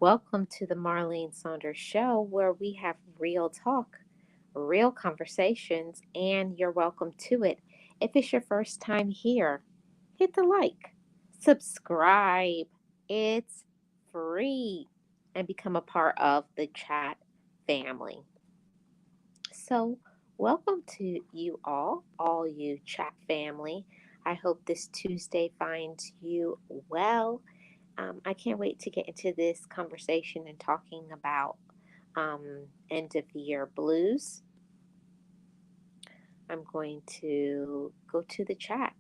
Welcome to the Marlene Saunders Show, where we have real talk, real conversations, and you're welcome to it. If it's your first time here, hit the like, subscribe. It's free, and become a part of the chat family. So, welcome to you all you chat family. I hope this Tuesday finds you well. I can't wait to get into this conversation and talking about end of the year blues. I'm going to go to the chat.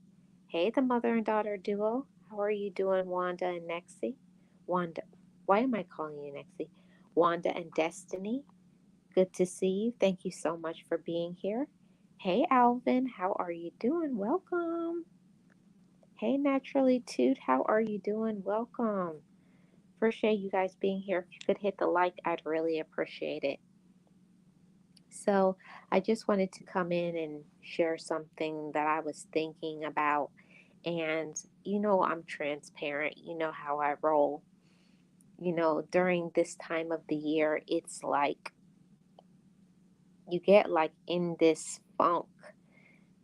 Hey, the mother and daughter duo. How are you doing, Wanda and Nexie? Wanda, why am I calling you Nexie? Wanda and Destiny. Good to see you. Thank you so much for being here. Hey, Alvin, how are you doing? Welcome. Hey, Naturally Toot, how are you doing? Welcome. Appreciate you guys being here. If you could hit the like, I'd really appreciate it. So, I just wanted to come in and share something that I was thinking about. And I'm transparent. You know how I roll. During this time of the year, it's like you get like in this funk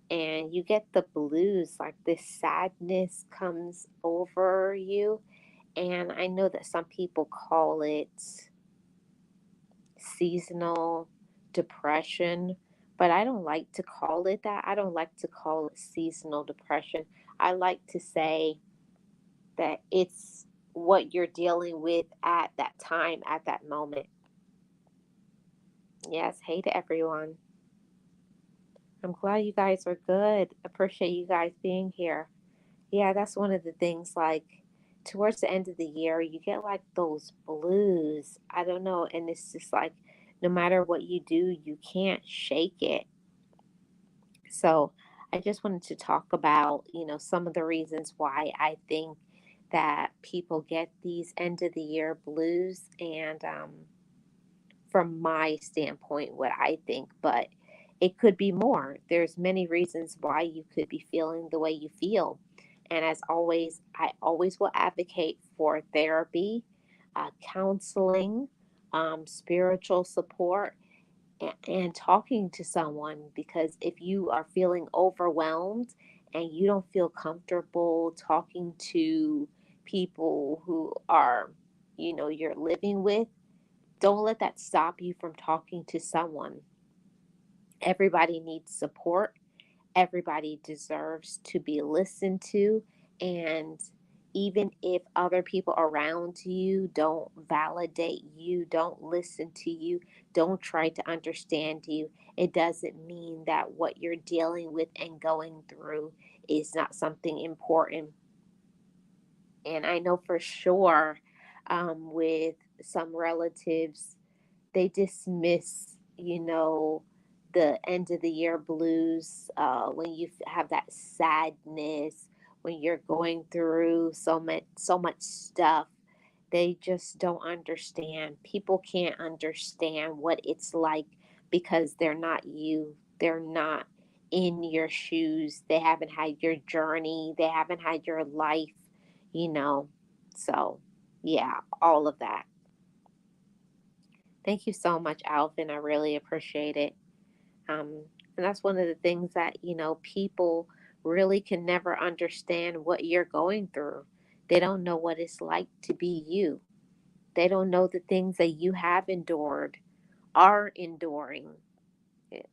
and you get the blues, like this sadness comes over you. And I know that some people call it seasonal depression, but I don't like to call it that. I don't like to call it seasonal depression. I like to say that it's what you're dealing with at that time, at that moment. Yes, hey to everyone. I'm glad you guys are good. Appreciate you guys being here. Yeah, that's one of the things, like towards the end of the year, you get like those blues. I don't know. And it's just like no matter what you do, you can't shake it. So I just wanted to talk about, some of the reasons why I think that people get these end of the year blues and from my standpoint, what I think, but it could be more. There's many reasons why you could be feeling the way you feel. And as always, I always will advocate for therapy, counseling, spiritual support, and talking to someone, because if you are feeling overwhelmed and you don't feel comfortable talking to people who are, you're living with, don't let that stop you from talking to someone. Everybody needs support. Everybody deserves to be listened to. And even if other people around you don't validate you, don't listen to you, don't try to understand you, it doesn't mean that what you're dealing with and going through is not something important. And I know for sure, with some relatives, they dismiss, the end of the year blues, when you have that sadness, when you're going through so much stuff. They just don't understand. People can't understand what it's like because they're not you. They're not in your shoes. They haven't had your journey. They haven't had your life, you know. So, yeah, all of that. Thank you so much, Alvin. I really appreciate it. And that's one of the things that, people really can never understand what you're going through. They don't know what it's like to be you. They don't know the things that you have endured, are enduring.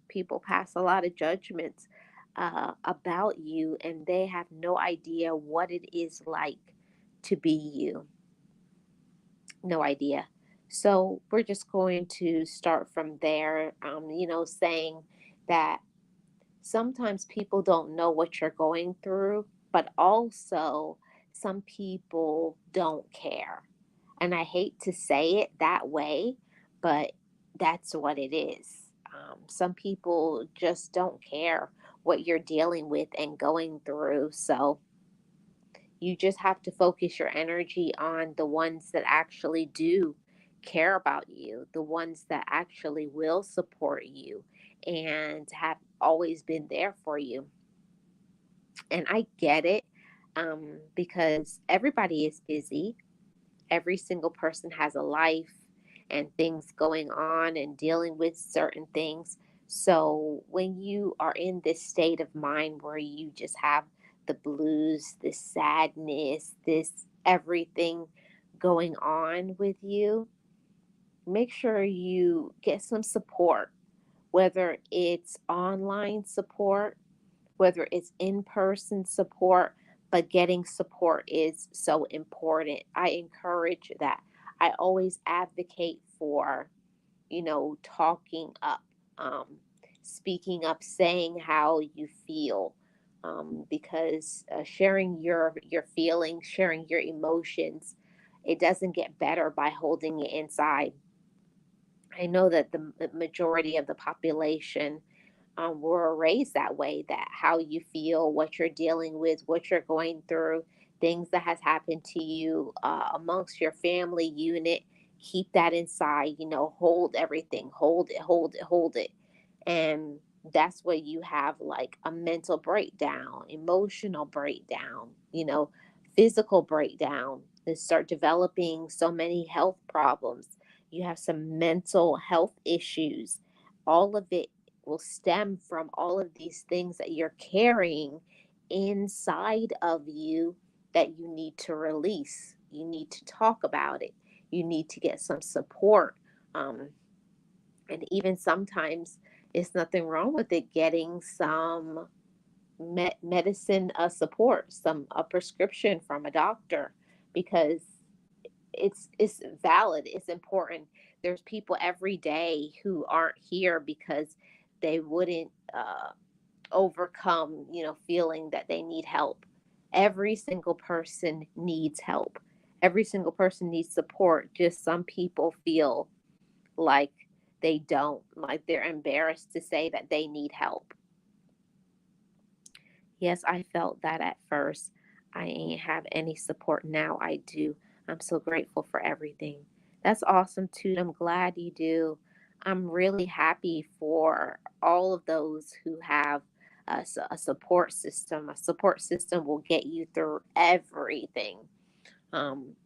People pass a lot of judgments about you, and they have no idea what it is like to be you. No idea. So we're just going to start from there, saying that sometimes people don't know what you're going through, but also some people don't care. And I hate to say it that way, but that's what it is. Some people just don't care what you're dealing with and going through. So you just have to focus your energy on the ones that actually do care about you, the ones that actually will support you and have always been there for you. And I get it, because everybody is busy. Every single person has a life and things going on and dealing with certain things. So when you are in this state of mind where you just have the blues, this sadness, this everything going on with you, make sure you get some support, whether it's online support, whether it's in person support, but getting support is so important. I encourage that. I always advocate for, talking up, um, speaking up, saying how you feel. Because sharing your feelings, sharing your emotions, it doesn't get better by holding it inside. I know that the majority of the population were raised that way, that how you feel, what you're dealing with, what you're going through, things that has happened to you amongst your family unit, keep that inside, hold everything, hold it, hold it, hold it. And that's where you have like a mental breakdown, emotional breakdown, physical breakdown. They start developing so many health problems. You have some mental health issues. All of it will stem from all of these things that you're carrying inside of you that you need to release. You need to talk about it. You need to get some support. And even sometimes it's nothing wrong with it getting some medicine support, some a prescription from a doctor, because it's valid, it's important. There's people every day who aren't here because they wouldn't overcome, feeling that they need help. Every single person needs help. Every single person needs support. Just some people feel like they don't, like they're embarrassed to say that they need help. Yes, I felt that at first. I ain't have any support. Now I do. I'm so grateful for everything. That's awesome, too. I'm glad you do. I'm really happy for all of those who have a support system. A support system will get you through everything.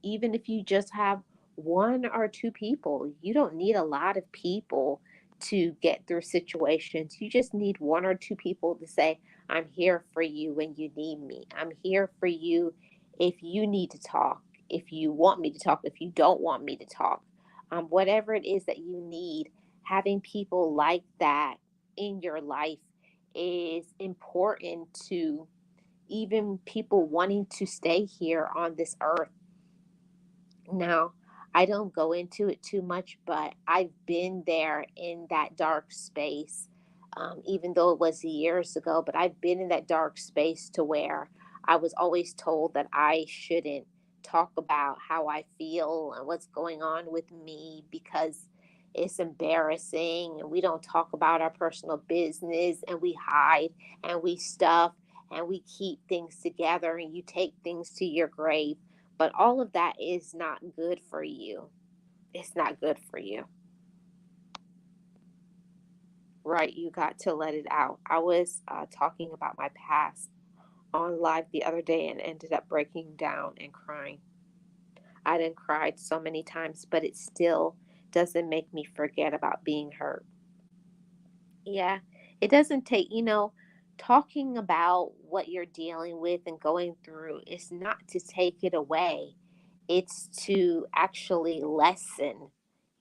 Even if you just have one or two people, you don't need a lot of people to get through situations. You just need one or two people to say, I'm here for you when you need me. I'm here for you if you need to talk, if you want me to talk, if you don't want me to talk. Whatever it is that you need, having people like that in your life is important to even people wanting to stay here on this earth. Now, I don't go into it too much, but I've been there in that dark space, even though it was years ago. But I've been in that dark space to where I was always told that I shouldn't talk about how I feel and what's going on with me because it's embarrassing and we don't talk about our personal business and we hide and we stuff and we keep things together and you take things to your grave, but all of that is not good for you. It's not good for you. Right? You got to let it out. I was talking about my past on live the other day and ended up breaking down and crying. I didn't cry so many times, but it still doesn't make me forget about being hurt. Yeah, it doesn't take, talking about what you're dealing with and going through is not to take it away. It's to actually lessen,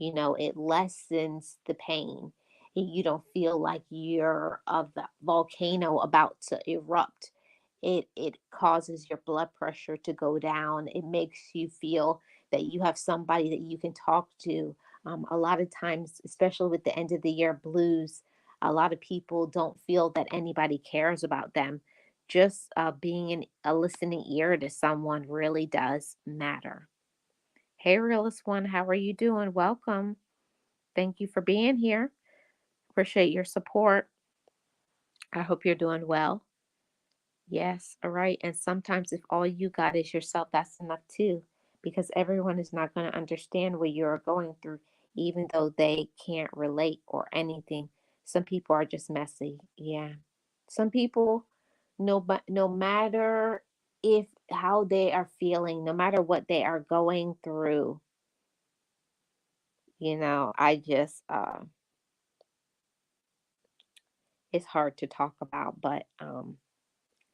it lessens the pain. You don't feel like you're a volcano about to erupt. It causes your blood pressure to go down. It makes you feel that you have somebody that you can talk to. A lot of times, especially with the end of the year blues, a lot of people don't feel that anybody cares about them. Just being a listening ear to someone really does matter. Hey, Realist One, how are you doing? Welcome. Thank you for being here. Appreciate your support. I hope you're doing well. Yes, all right. And sometimes, if all you got is yourself, that's enough too, because everyone is not going to understand what you're going through, even though they can't relate or anything. Some people are just messy. Yeah. Some people, no, but no matter. if how they are feeling, no matter what they are going through, I just it's hard to talk about, but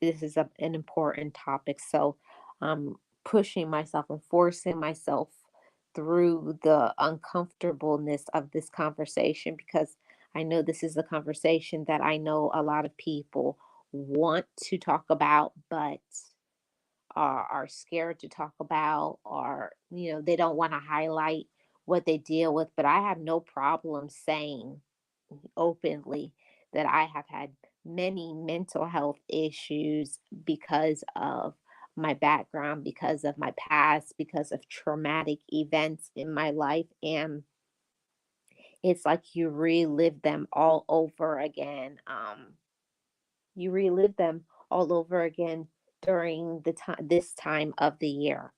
this is an important topic. So I'm pushing myself and forcing myself through the uncomfortableness of this conversation, because I know this is a conversation that I know a lot of people want to talk about, but are scared to talk about, or they don't want to highlight what they deal with. But I have no problem saying openly that I have had many mental health issues because of my background, because of my past, because of traumatic events in my life. And it's like you relive them all over again. You relive them all over again during this time of the year.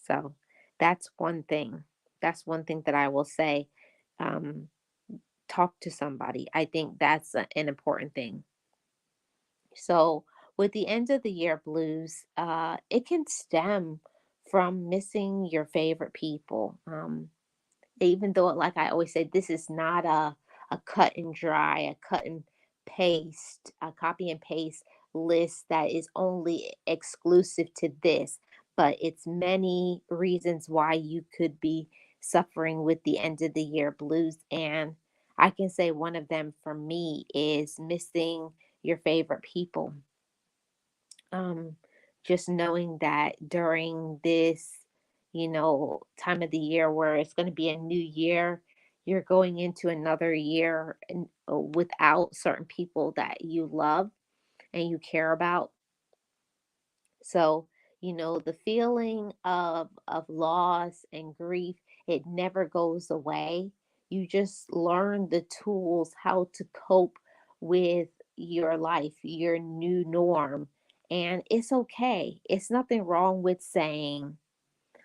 So that's one thing. That's one thing that I will say. Um, Talk to somebody. I think that's an important thing. So, with the end of the year blues, it can stem from missing your favorite people. Even though, like I always say, this is not a cut and dry, a cut and paste, a copy and paste list that is only exclusive to this, but it's many reasons why you could be suffering with the end of the year blues. And I can say one of them for me is missing your favorite people. um just knowing that during this time of the year where it's going to be a new year, you're going into another year and without certain people that you love and you care about. So, the feeling of loss and grief, it never goes away. You just learn the tools how to cope with your life, your new norm. And it's okay. It's nothing wrong with saying,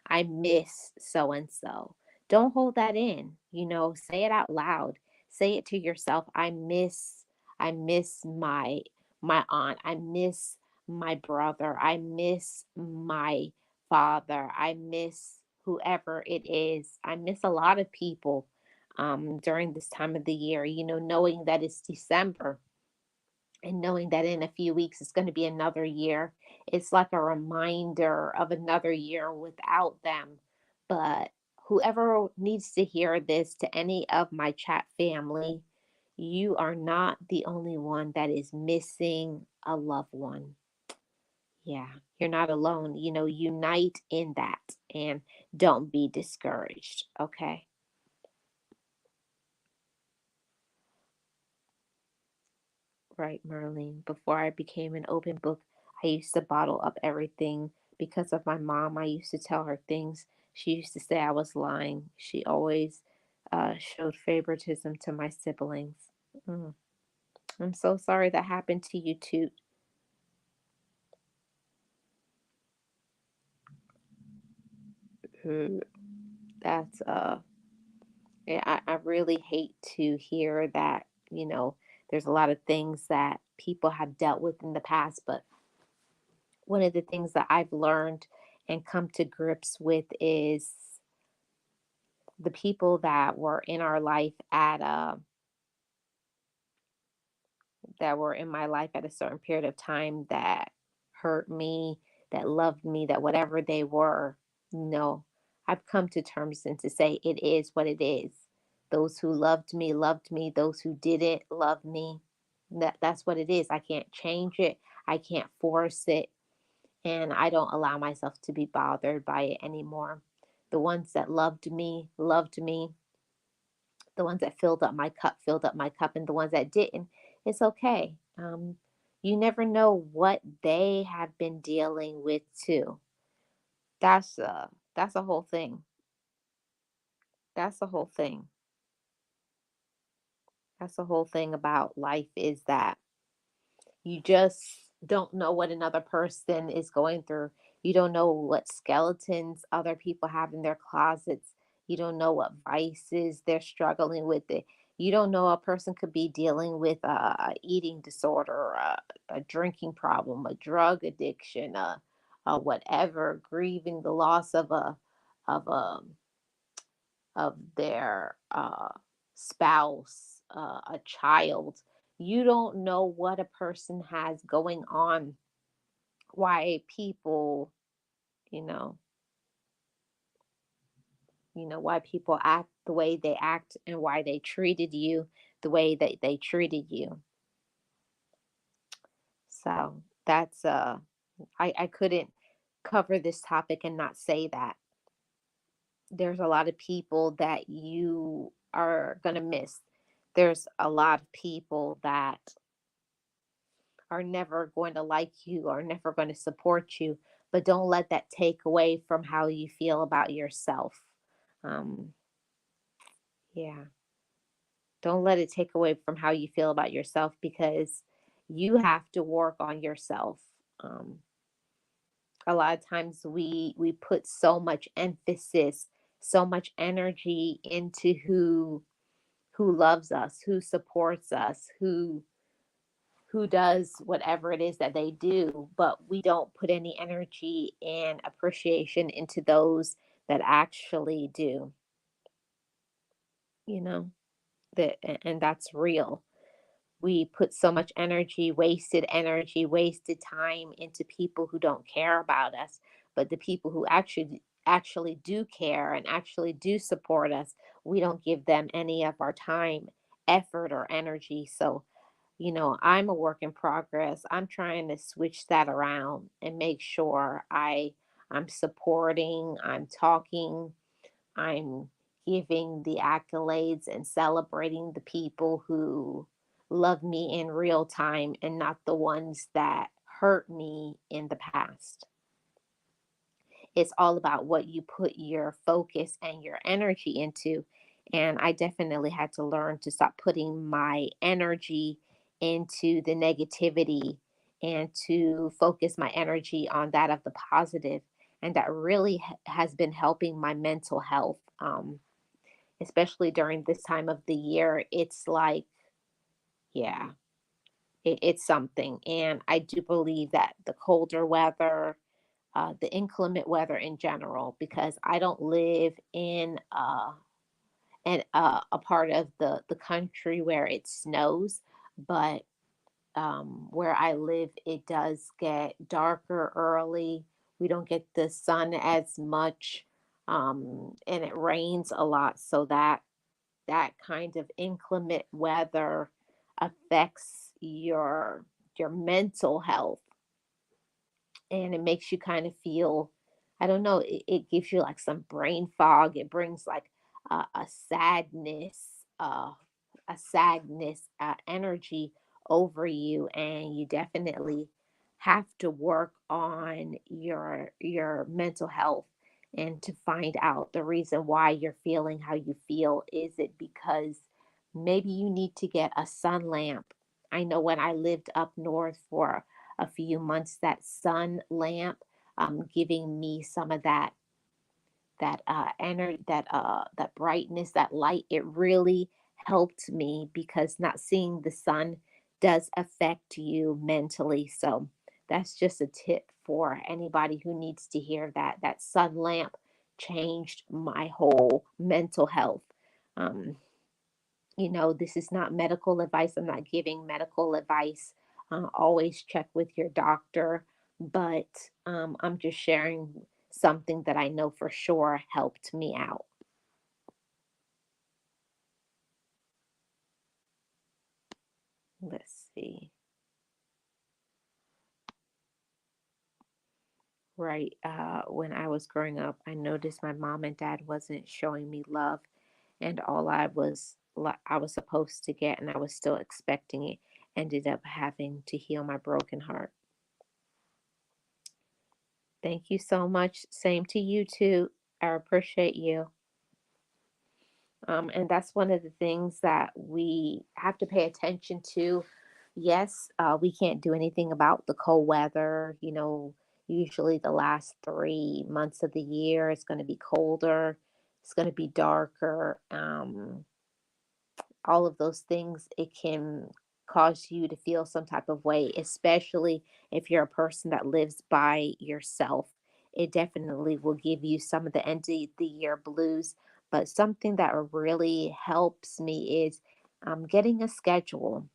I miss so and so. Don't hold that in, say it out loud. Say it to yourself. I miss my aunt. I miss my brother. I miss my father. I miss whoever it is. I miss a lot of people during this time of the year, knowing that it's December and knowing that in a few weeks it's going to be another year. It's like a reminder of another year without them. But whoever needs to hear this, to any of my chat family, you are not the only one that is missing a loved one. Yeah, you're not alone. Unite in that and don't be discouraged. Okay. Right, Marlene. Before I became an open book, I used to bottle up everything because of my mom. I used to tell her things. She used to say I was lying. She always showed favoritism to my siblings. Mm. I'm so sorry that happened to you too. Mm. That's yeah, I really hate to hear that. There's a lot of things that people have dealt with in the past, but one of the things that I've learned and come to grips with is the people that were in our life that were in my life at a certain period of time that hurt me, that loved me, that whatever they were, no, I've come to terms and to say it is what it is. Those who loved me. Those who didn't love me, that's what it is. I can't change it. I can't force it, and I don't allow myself to be bothered by it anymore. The ones that loved me. The ones that filled up my cup, and the ones that didn't, it's okay. You never know what they have been dealing with too. That's a whole thing. That's the whole thing. That's the whole thing about life, is that you just don't know what another person is going through. You don't know what skeletons other people have in their closets. You don't know what vices they're struggling with. You don't know, a person could be dealing with a eating disorder, a drinking problem, a drug addiction, a whatever, grieving the loss of a of their spouse, a child. You don't know what a person has going on, why people, you know, why people act the way they act, and why they treated you the way that they treated you. So that's I couldn't cover this topic and not say that there's a lot of people that you are going to miss. There's a lot of people that are never going to like you, or never going to support you, but don't let that take away from how you feel about yourself. Um, yeah, don't let it take away from how you feel about yourself, because you have to work on yourself. Um, a lot of times we put so much emphasis, so much energy into who loves us, who supports us, who does whatever it is that they do, but we don't put any energy and appreciation into those that actually do, you know, that, and that's real. We put so much energy, wasted time into people who don't care about us, but the people who actually do care and actually do support us, we don't give them any of our time, effort, or energy. So, I'm a work in progress. I'm trying to switch that around and make sure I'm supporting, I'm talking, I'm giving the accolades and celebrating the people who love me in real time, and not the ones that hurt me in the past. It's all about what you put your focus and your energy into. And I definitely had to learn to stop putting my energy into the negativity, and to focus my energy on that of the positive. And that really has been helping my mental health. Especially during this time of the year, it's like, yeah, it's something. And I do believe that the colder weather, the inclement weather in general, because I don't live in a part of the country where it snows, but where I live, it does get darker early. We don't get the sun as much, and it rains a lot, so that kind of inclement weather affects your mental health, and it makes you kind of feel, I don't know, it gives you like some brain fog. It brings like a sadness, energy over you, and you definitely have to work on your mental health, and to find out the reason why you're feeling how you feel. Is it because maybe you need to get a sun lamp? I know when I lived up north for a few months, that sun lamp, giving me some of that energy, that brightness, that light, it really helped me, because not seeing the sun does affect you mentally. So that's just a tip for anybody who needs to hear that sun lamp changed my whole mental health. um, this is not medical advice. I'm not giving medical advice. Always check with your doctor, but I'm just sharing something that I know for sure helped me out. Let's see. Right. When I was growing up, I noticed my mom and dad wasn't showing me love, and all I was supposed to get, and I was still expecting it, ended up having to heal my broken heart. Thank you so much. Same to you too. I appreciate you. And that's one of the things that we have to pay attention to. Yes, we can't do anything about the cold weather. Usually the last 3 months of the year, it's going to be colder, it's going to be darker. all of those things, it can cause you to feel some type of way, especially if you're a person that lives by yourself. It definitely will give you some of the end of the year blues. But something that really helps me is getting a schedule,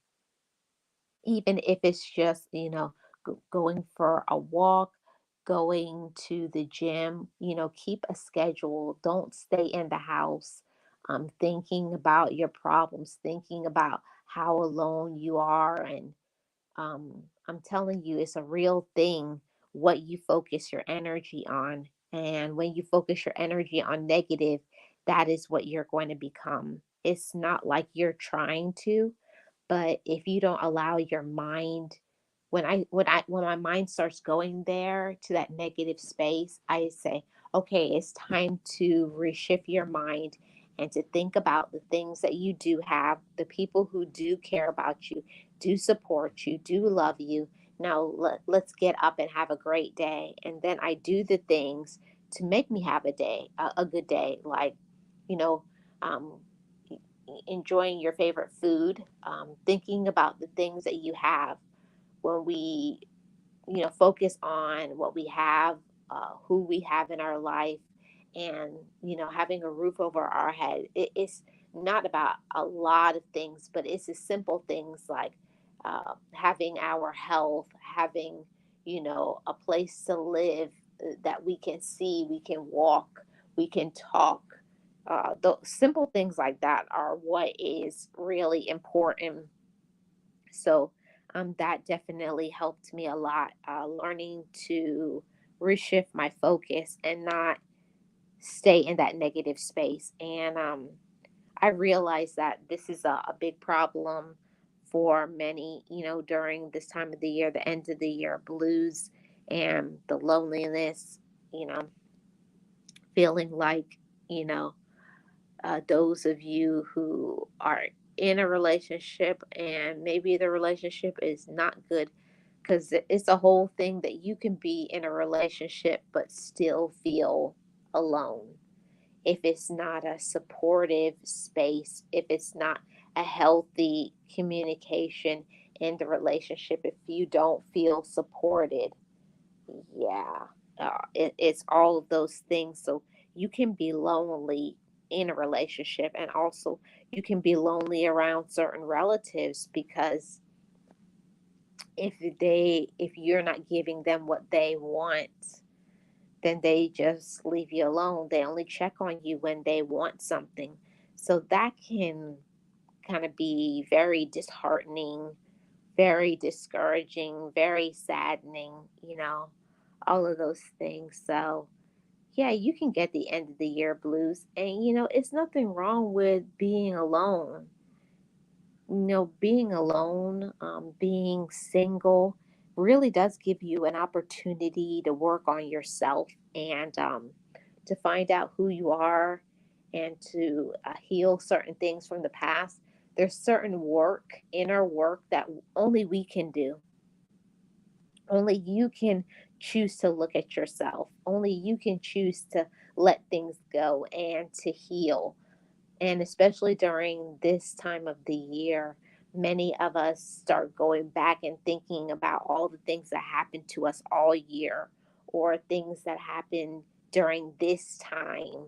even if it's just, going for a walk, going to the gym, keep a schedule. Don't stay in the house thinking about your problems, thinking about how alone you are. And I'm telling you, it's a real thing what you focus your energy on. And when you focus your energy on negative, that is what you're going to become. It's not like you're trying to, but if you don't allow your mind, when my mind starts going there to that negative space, I say, okay, it's time to reshift your mind and to think about the things that you do have, the people who do care about you, do support you, do love you. Now let's get up and have a great day. And then I do the things to make me have a good day, like, you know, um, enjoying your favorite food, thinking about the things that you have. When we, focus on what we have, who we have in our life, and, having a roof over our head. It's not about a lot of things, but it's the simple things like having our health, having, a place to live that we can see, we can walk, we can talk. The simple things like that are what is really important. So that definitely helped me a lot, learning to reshift my focus and not stay in that negative space. And I realized that this is a big problem for many, during this time of the year, the end of the year blues and the loneliness, you know, feeling like, you know, those of you who are in a relationship and maybe the relationship is not good, because it's a whole thing that you can be in a relationship but still feel alone if it's not a supportive space, if it's not a healthy communication in the relationship, if you don't feel supported. Yeah, it's all of those things. So you can be lonely in a relationship, and also you can be lonely around certain relatives because if you're not giving them what they want, then they just leave you alone. They only check on you when they want something. So that can kind of be very disheartening, very discouraging, very saddening, all of those things. So, yeah, you can get the end of the year blues. And, it's nothing wrong with being alone. Being alone, being single really does give you an opportunity to work on yourself and to find out who you are and to heal certain things from the past. There's certain work, inner work, that only we can do. Only you can choose to look at yourself. Only you can choose to let things go and to heal. And especially during this time of the year, many of us start going back and thinking about all the things that happened to us all year, or things that happened during this time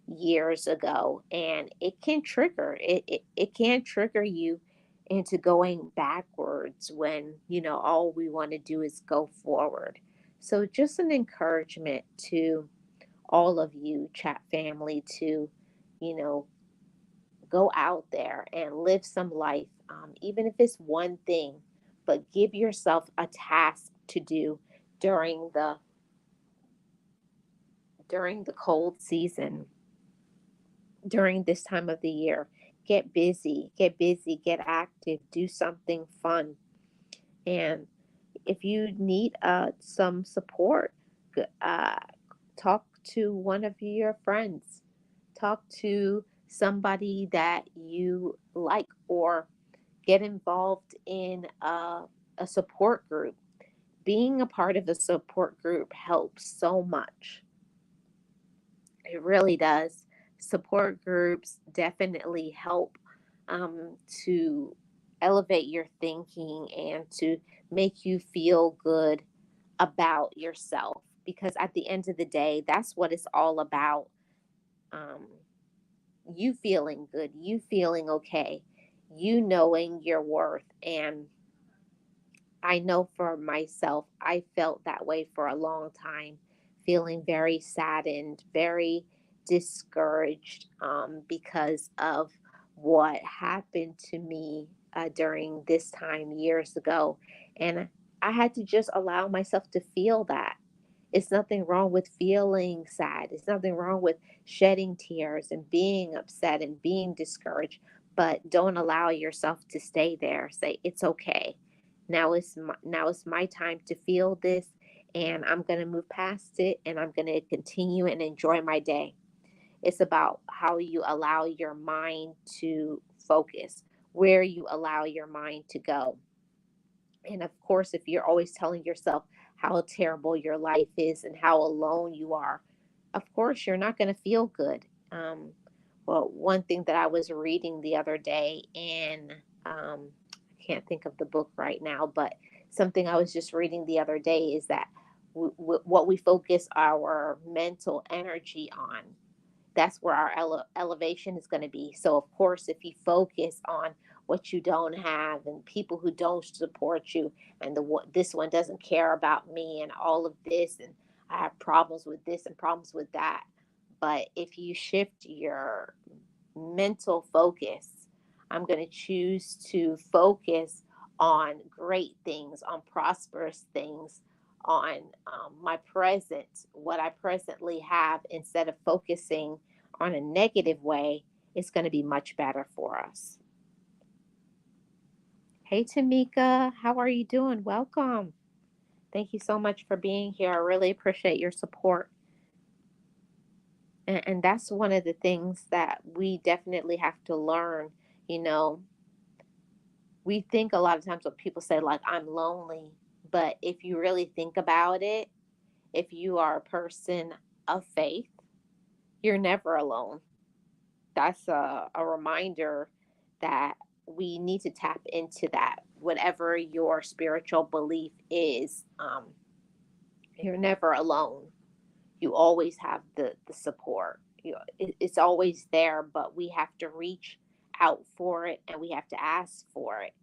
years ago. And it can trigger you into going backwards when, all we want to do is go forward. So just an encouragement to all of you, chat family, to, you know, go out there and live some life, even if it's one thing, but give yourself a task to do during the cold season, during this time of the year. Get busy, get active, do something fun. And if you need some support, uh, talk to one of your friends, talk to somebody that you like, or get involved in a support group. Being a part of a support group helps so much. It really does. Support groups definitely help to elevate your thinking and to make you feel good about yourself. Because at the end of the day, that's what it's all about. Um, you feeling good, you feeling okay, you knowing your worth. And I know for myself, I felt that way for a long time, feeling very saddened, very discouraged because of what happened to me during this time years ago. And I had to just allow myself to feel that. It's nothing wrong with feeling sad. It's nothing wrong with shedding tears and being upset and being discouraged, but don't allow yourself to stay there. Say it's okay. Now it's my time to feel this, and I'm going to move past it, and I'm going to continue and enjoy my day. It's about how you allow your mind to focus, where you allow your mind to go. And of course, if you're always telling yourself how terrible your life is and how alone you are, of course, you're not going to feel good. Well, one thing that I was reading the other day, and I can't think of the book right now, but something I was just reading the other day is that what we focus our mental energy on, that's where our elevation is going to be. So, of course, if you focus on what you don't have and people who don't support you, and this one doesn't care about me, and all of this, and I have problems with this and problems with that. But if you shift your mental focus, I'm going to choose to focus on great things, on prosperous things, on my present, what I presently have, instead of focusing on a negative way, it's going to be much better for us. Hey, Tamika, how are you doing? Welcome. Thank you so much for being here. I really appreciate your support. And that's one of the things that we definitely have to learn. You know, we think a lot of times when people say, like, I'm lonely, but if you really think about it, if you are a person of faith, you're never alone. That's a reminder that we need to tap into that. Whatever your spiritual belief is, you're never alone. You always have the support. It's always there, but we have to reach out for it, and we have to ask for it.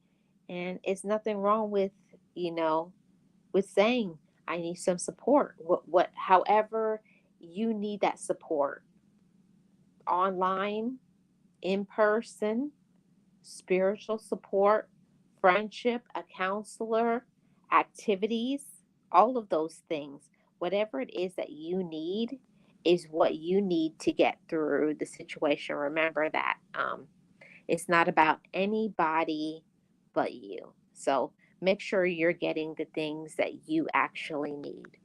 And it's nothing wrong with, you know, with saying, I need some support. However you need that support, online, in person, spiritual support, friendship, a counselor, activities, all of those things. Whatever it is that you need is what you need to get through the situation. Remember that it's not about anybody but you. So make sure you're getting the things that you actually need.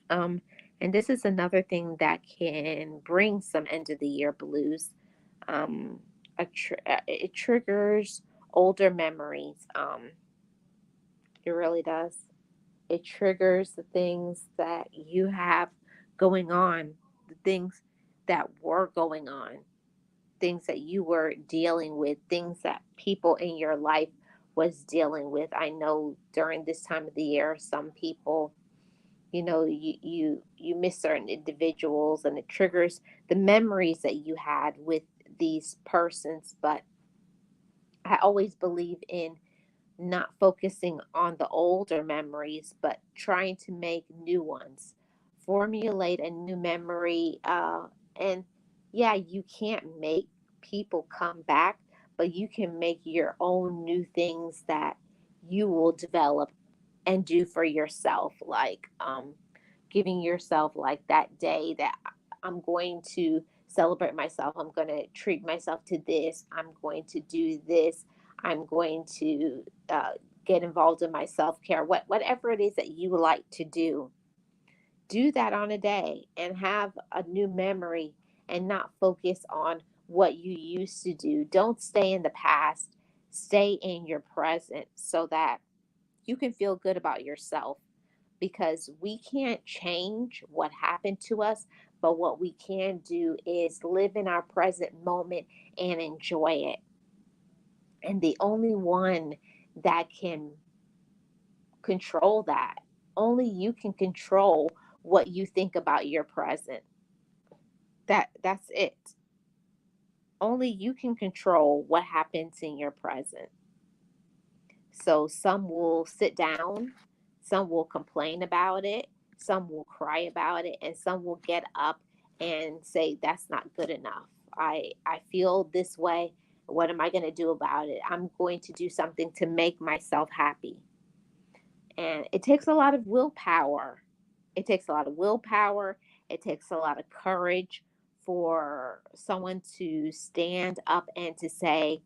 Um, and this is another thing that can bring some end of the year blues. Um, it triggers older memories. It really does. It triggers the things that you have going on, the things that were going on, things that you were dealing with, things that people in your life was dealing with. I know during this time of the year, some people, you miss certain individuals, and it triggers the memories that you had with these persons. But I always believe in not focusing on the older memories, but trying to make new ones, formulate a new memory. And yeah, you can't make people come back, but you can make your own new things that you will develop and do for yourself. Like giving yourself, like, that day that I'm going to celebrate myself. I'm going to treat myself to this. I'm going to do this. I'm going to get involved in my self care. Whatever it is that you like to do that on a day and have a new memory, and not focus on what you used to do. Don't stay in the past. Stay in your present so that you can feel good about yourself, because we can't change what happened to us, But what we can do is live in our present moment and enjoy it. And the only one that can control that, only you can control what you think about your present. That's it. Only you can control what happens in your present. So some will sit down, some will complain about it, some will cry about it, and some will get up and say that's not good enough. I feel this way. What am I going to do about it? I'm going to do something to make myself happy. And it takes a lot of willpower. It takes a lot of willpower. It takes a lot of courage for someone to stand up and to say,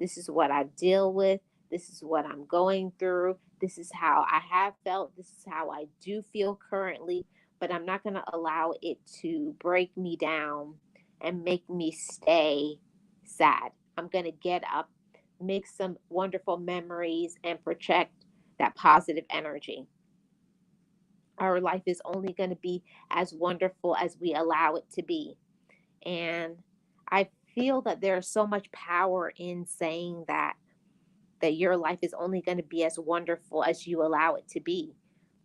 this is what I deal with. This is what I'm going through. This is how I have felt. This is how I do feel currently. But I'm not going to allow it to break me down and make me stay sad. I'm going to get up, make some wonderful memories, and project that positive energy. Our life is only going to be as wonderful as we allow it to be. And I feel that there's so much power in saying that your life is only going to be as wonderful as you allow it to be.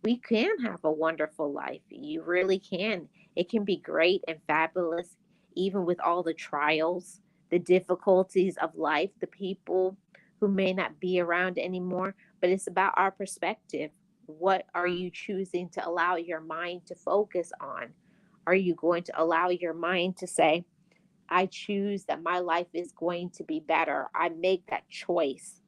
We can have a wonderful life. You really can. It can be great and fabulous, even with all the trials, the difficulties of life, the people who may not be around anymore. But it's about our perspective. What are you choosing to allow your mind to focus on? Are you going to allow your mind to say, I choose that my life is going to be better? I make that choice.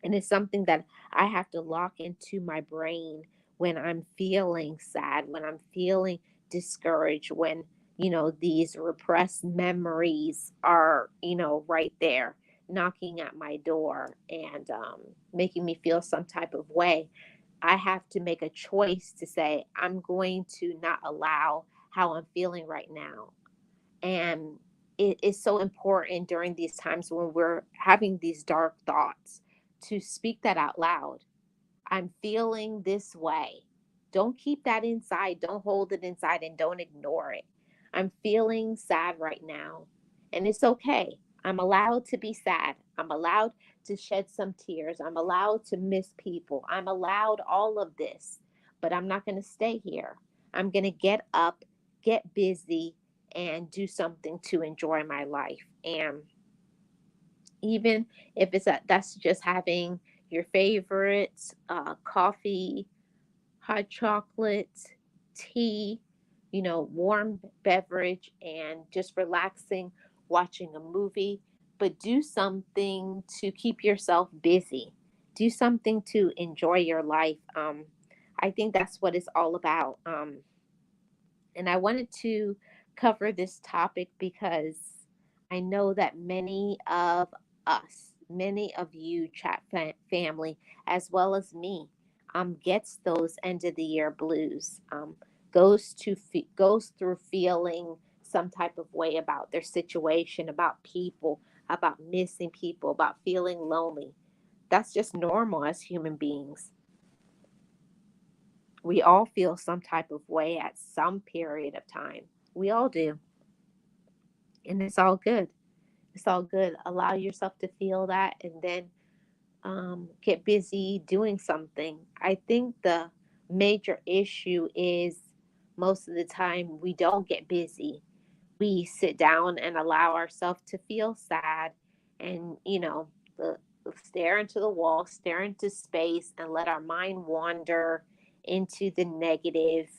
And it's something that I have to lock into my brain when I'm feeling sad, when I'm feeling discouraged, when, these repressed memories are, right there knocking at my door and making me feel some type of way. I have to make a choice to say, I'm going to not allow how I'm feeling right now. And it is so important during these times when we're having these dark thoughts to speak that out loud. I'm feeling this way. Don't keep that inside. Don't hold it inside and don't ignore it. I'm feeling sad right now. And it's okay. I'm allowed to be sad. I'm allowed to shed some tears. I'm allowed to miss people. I'm allowed all of this. But I'm not going to stay here. I'm going to get up, get busy, and do something to enjoy my life. And even if that's just having your favorites, coffee, hot chocolate, tea, warm beverage, and just relaxing, watching a movie. But do something to keep yourself busy. Do something to enjoy your life. I think that's what it's all about. And I wanted to cover this topic because I know that many of us, many of you, family, as well as me, gets those end of the year blues. Goes through feeling some type of way about their situation, about people, about missing people, about feeling lonely. That's just normal as human beings. We all feel some type of way at some period of time. We all do. And it's all good. It's all good. Allow yourself to feel that and then get busy doing something. I think the major issue is most of the time we don't get busy. We sit down and allow ourselves to feel sad and, the, stare into the wall, stare into space, and let our mind wander into the negative.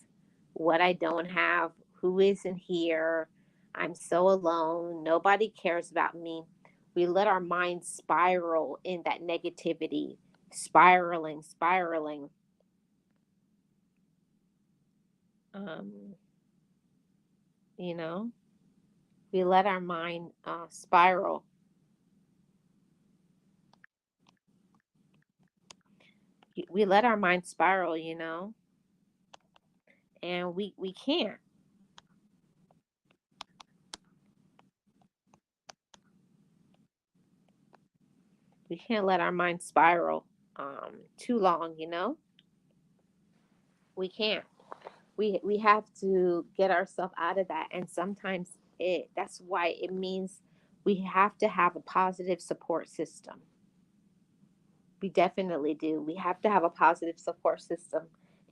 What I don't have, who isn't here, I'm so alone, nobody cares about me. We let our mind spiral in that negativity, spiraling. Um, you know, we let our mind spiral. We let our mind spiral, and we can't. We can't let our mind spiral too long. We can't. We have to get ourselves out of that, and sometimes that's why it means we have to have a positive support system. We definitely do. We have to have a positive support system,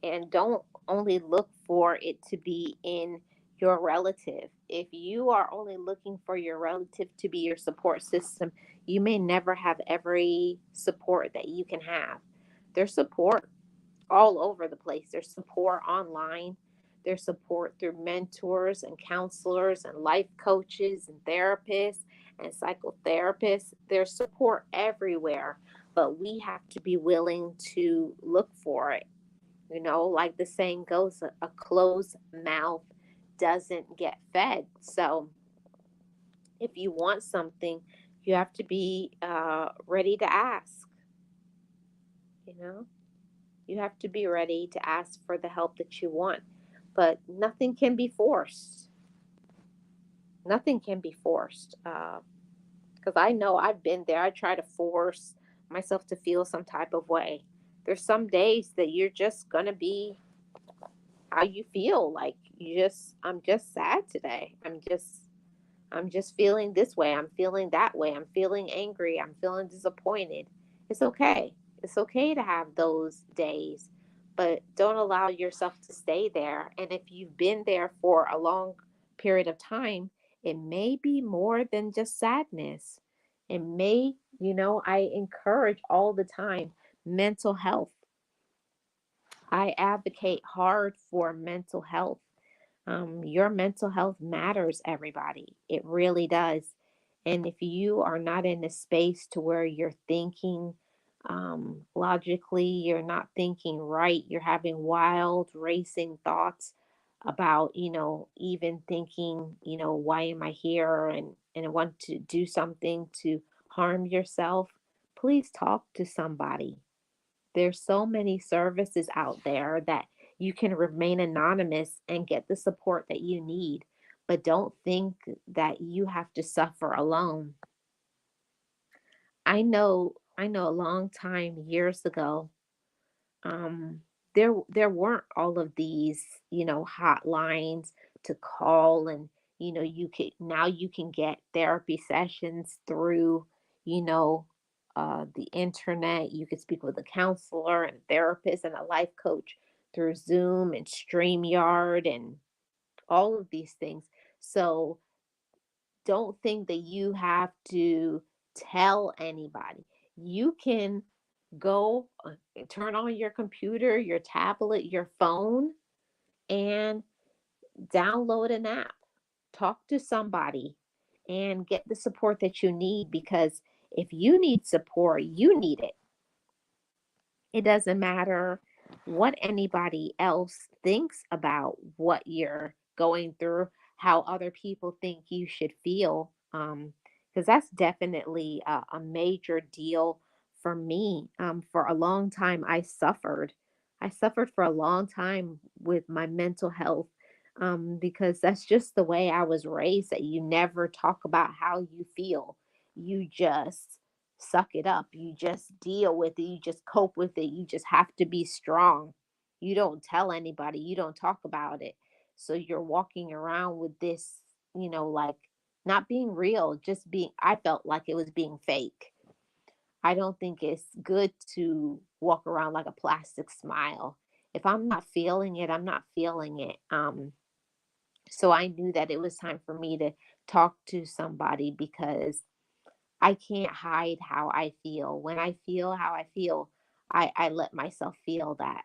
and don't only look for it to be in your relative. If you are only looking for your relative to be your support system, you may never have every support that you can have. There's support all over the place. There's support online. There's support through mentors and counselors and life coaches and therapists and psychotherapists. There's support everywhere, but we have to be willing to look for it. You know, like the saying goes, a closed mouth doesn't get fed. So if you want something, you have to be ready to ask, you know? You have to be ready to ask for the help that you want. But nothing can be forced. Nothing can be forced. Because I know I've been there. I try to force myself to feel some type of way. There's some days that you're just going to be how you feel. Like I'm just sad today. I'm just feeling this way. I'm feeling that way. I'm feeling angry. I'm feeling disappointed. It's okay. It's okay to have those days, but don't allow yourself to stay there. And if you've been there for a long period of time, it may be more than just sadness. It may, I encourage all the time mental health. I advocate hard for mental health. Your mental health matters, everybody. It really does. And if you are not in a space to where you're thinking logically, you're not thinking right, you're having wild, racing thoughts about, even thinking, why am I here? And I want to do something to harm yourself, please talk to somebody. There's so many services out there that you can remain anonymous and get the support that you need. But don't think that you have to suffer alone. I know a long time years ago, um there weren't all of these, hotlines to call, and you can get therapy sessions through, you know the internet. You could speak with a counselor and a therapist and a life coach through Zoom and StreamYard and all of these things. So don't think that you have to tell anybody. You can go turn on your computer, your tablet, your phone, and download an app. Talk to somebody and get the support that you need, because if you need support, you need it. It doesn't matter what anybody else thinks about what you're going through, how other people think you should feel. Because that's definitely a major deal for me. For a long time, I suffered. I suffered for a long time with my mental health, because that's just the way I was raised, that you never talk about how you feel. You just suck it up. You just deal with it. You just cope with it. You just have to be strong. You don't tell anybody. You don't talk about it. So you're walking around with this, like not being real, just being, I felt like it was being fake. I don't think it's good to walk around like a plastic smile. If I'm not feeling it, I'm not feeling it. So I knew that it was time for me to talk to somebody, because I can't hide how I feel. When I feel how I feel, I let myself feel that.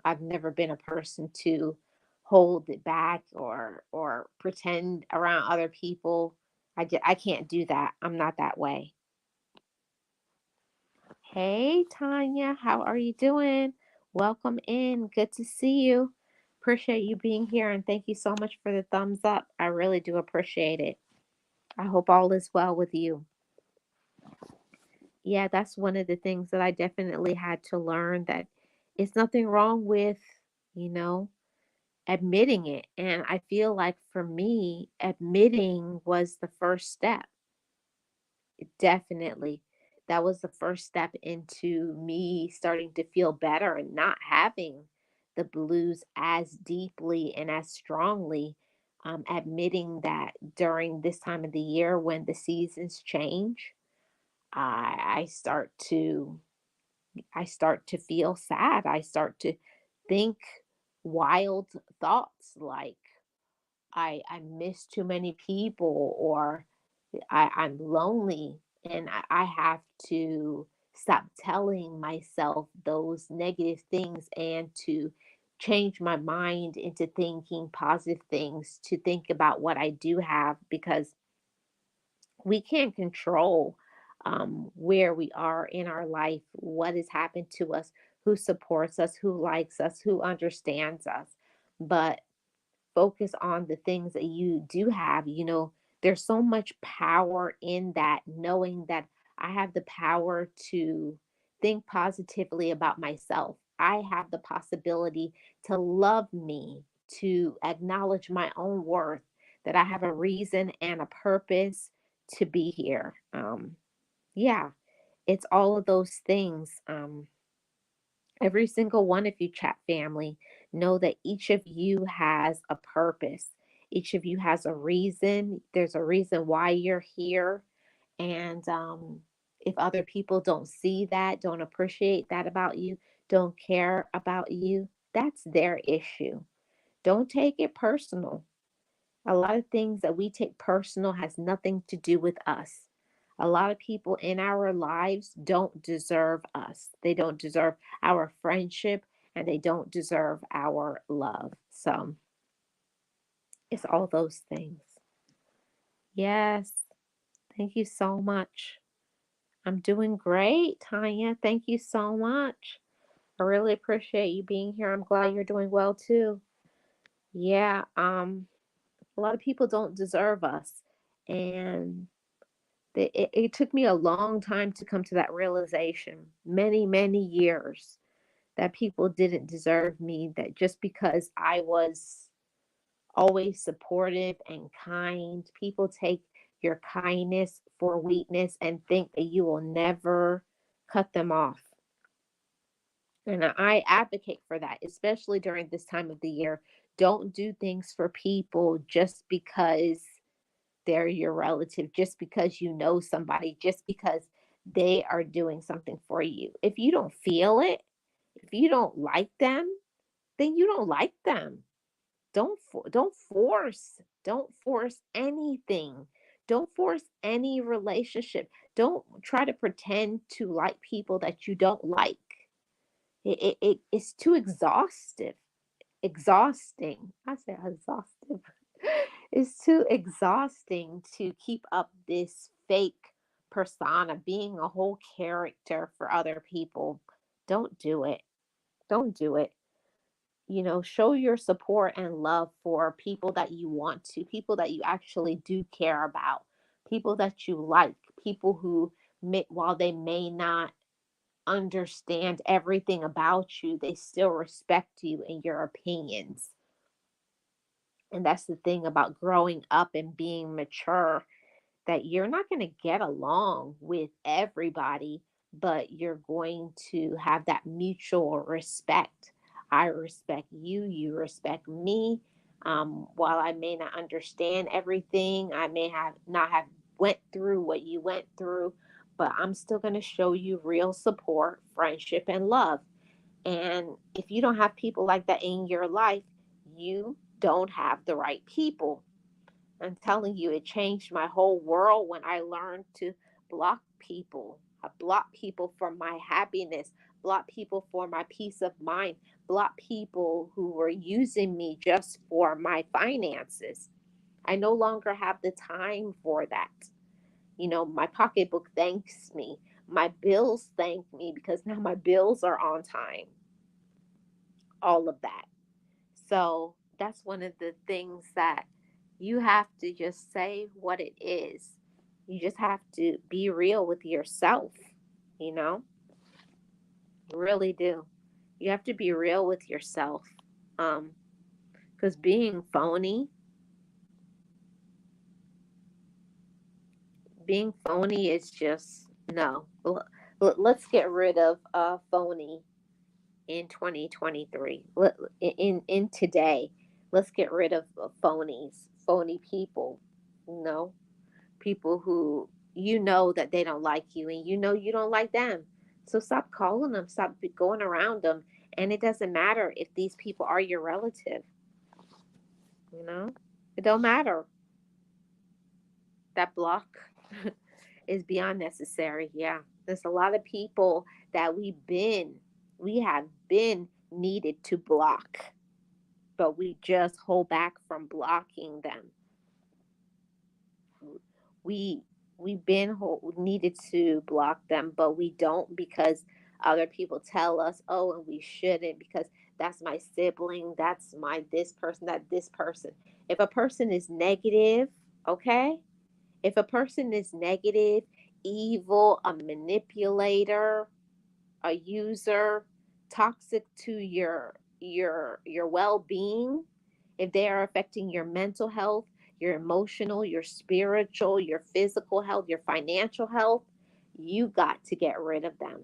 I've never been a person to hold it back or pretend around other people. I can't do that. I'm not that way. Hey, Tanya, how are you doing? Welcome in. Good to see you. Appreciate you being here, and thank you so much for the thumbs up. I really do appreciate it. I hope all is well with you. Yeah, that's one of the things that I definitely had to learn, that it's nothing wrong with, you know, admitting it. And I feel like for me, admitting was the first step. Definitely. That was the first step into me starting to feel better and not having the blues as deeply and as strongly, admitting that during this time of the year when the seasons change, I, I start to I start to feel sad. I start to think wild thoughts like I miss too many people, or I'm lonely, and I have to stop telling myself those negative things and to change my mind into thinking positive things, to think about what I do have, because we can't control where we are in our life, what has happened to us, who supports us, who likes us, who understands us. But focus on the things that you do have. There's so much power in that, knowing that I have the power to think positively about myself. I have the possibility to love me, to acknowledge my own worth, that I have a reason and a purpose to be here. Yeah, it's all of those things. Every single one of you, chat family, know that each of you has a purpose. Each of you has a reason. There's a reason why you're here. And if other people don't see that, don't appreciate that about you, don't care about you, that's their issue. Don't take it personal. A lot of things that we take personal has nothing to do with us. A lot of people in our lives don't deserve us. They don't deserve our friendship, and they don't deserve our love. So it's all those things. Yes. Thank you so much. I'm doing great, Tanya. Thank you so much. I really appreciate you being here. I'm glad you're doing well too. Yeah, a lot of people don't deserve us. And it took me a long time to come to that realization, many, many years, that people didn't deserve me, that just because I was always supportive and kind, people take your kindness for weakness and think that you will never cut them off. And I advocate for that, especially during this time of the year. Don't do things for people just because they're your relative, just because you know somebody, just because they are doing something for you. If you don't feel it, if you don't like them, then you don't like them. Don't force anything. Don't force any relationship. Don't try to pretend to like people that you don't like. It's too exhausting. I say exhaustive. It's too exhausting to keep up this fake persona, being a whole character for other people. Don't do it. Don't do it. Show your support and love for people that you want to, people that you actually do care about, people that you like, people who, while they may not understand everything about you, they still respect you and your opinions. And that's the thing about growing up and being mature, that you're not going to get along with everybody, but you're going to have that mutual respect. I respect you, you respect me. While I may not understand everything, I may have not have went through what you went through, but I'm still going to show you real support, friendship, and love. And if you don't have people like that in your life, you don't have the right people. I'm telling you, it changed my whole world when I learned to block people. I block people for my happiness, block people for my peace of mind, block people who were using me just for my finances. I no longer have the time for that. My pocketbook thanks me. My bills thank me because now my bills are on time. All of that. So that's one of the things that you have to just say what it is. You just have to be real with yourself, you know? Really do. You have to be real with yourself. Because being phony is just no. Let's get rid of phony. in 2023. In today, let's get rid of phony people. You know, people who you know that they don't like you, and you know you don't like them. So stop calling them, stop going around them, and it doesn't matter if these people are your relative. You know, it don't matter. That block is beyond necessary. Yeah, there's a lot of people that we have been needed to block, but we just hold back from blocking them. We we've been needed to block them, but we don't because other people tell us, oh, and we shouldn't because that's my sibling, that's my this person, that this person. If a person is negative, okay, if a person is negative, evil, a manipulator, a user, toxic to your well-being, if they are affecting your mental health, your emotional, your spiritual, your physical health, your financial health, you got to get rid of them.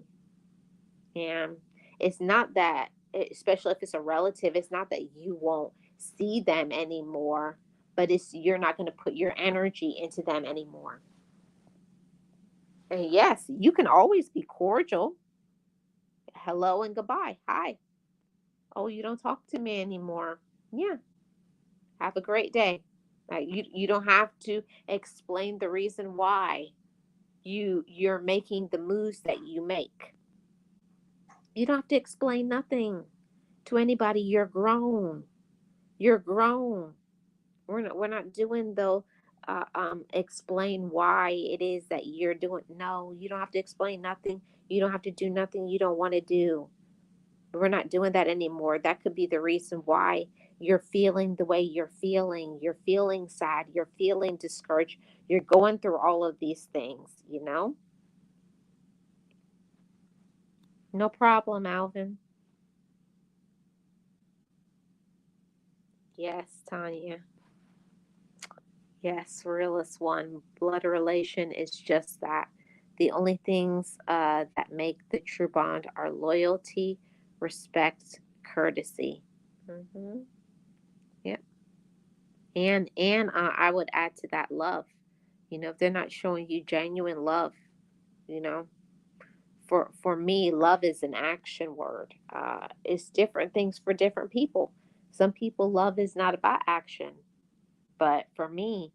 And it's not that, especially if it's a relative, it's not that you won't see them anymore, but it's you're not going to put your energy into them anymore. And yes, you can always be cordial. Hello and goodbye. Hi. Oh, you don't talk to me anymore. Yeah. Have a great day. You don't have to explain the reason why you're making the moves that you make. You don't have to explain nothing to anybody. You're grown. You're grown. We're not doing the explain why it is that you're doing. No, you don't have to explain nothing. You don't have to do nothing you don't want to do. We're not doing that anymore. That could be the reason why you're feeling the way you're feeling. You're feeling sad. You're feeling discouraged. You're going through all of these things, you know? No problem, Alvin. Yes, Tanya. Yes, realist one. Blood relation is just that. The only things that make the true bond are loyalty, respect, courtesy. Mm-hmm. Yep. And I would add to that love. You know, if they're not showing you genuine love, you know, for me, love is an action word. It's different things for different people. Some people love is not about action, but for me,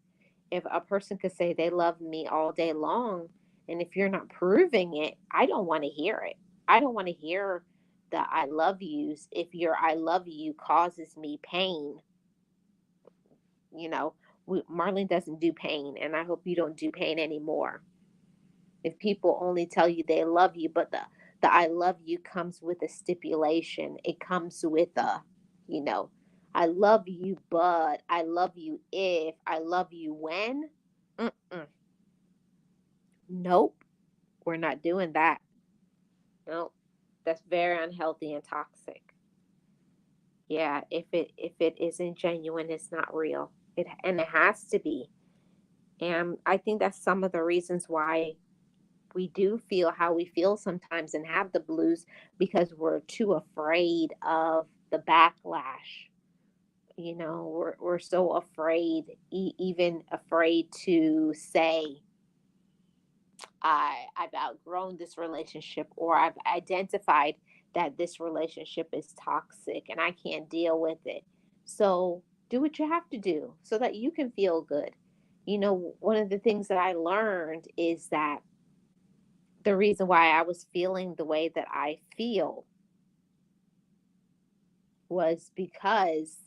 if a person could say they love me all day long, and if you're not proving it, I don't want to hear it. I don't want to hear the I love yous if your I love you causes me pain. You know, Marlene doesn't do pain, and I hope you don't do pain anymore. If people only tell you they love you, but the I love you comes with a stipulation. It comes with a, you know, I love you, but I love you if, I love you when. Mm-mm. Nope, we're not doing that. Nope, that's very unhealthy and toxic. Yeah, if it isn't genuine, it's not real. It has to be. And I think that's some of the reasons why we do feel how we feel sometimes and have the blues because we're too afraid of the backlash. You know, we're so afraid, even afraid to say, I've outgrown this relationship, or I've identified that this relationship is toxic and I can't deal with it. So do what you have to do so that you can feel good. You know, one of the things that I learned is that the reason why I was feeling the way that I feel was because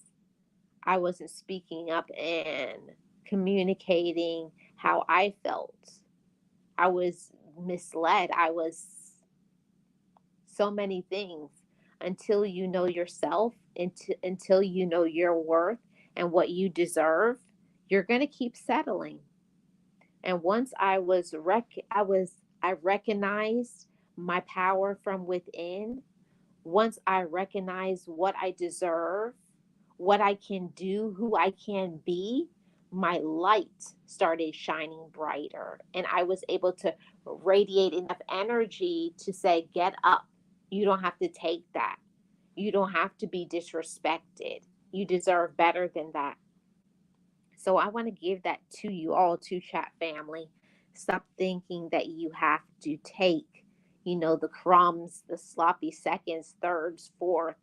I wasn't speaking up and communicating how I felt. I was misled. I was so many things until you know yourself, until you know your worth and what you deserve, you're going to keep settling. And once I recognized my power from within. Once I recognize what I deserve, what I can do, who I can be, my light started shining brighter. And I was able to radiate enough energy to say, get up. You don't have to take that. You don't have to be disrespected. You deserve better than that. So I want to give that to you all, to chat family. Stop thinking that you have to take, the crumbs, the sloppy seconds, thirds, fourth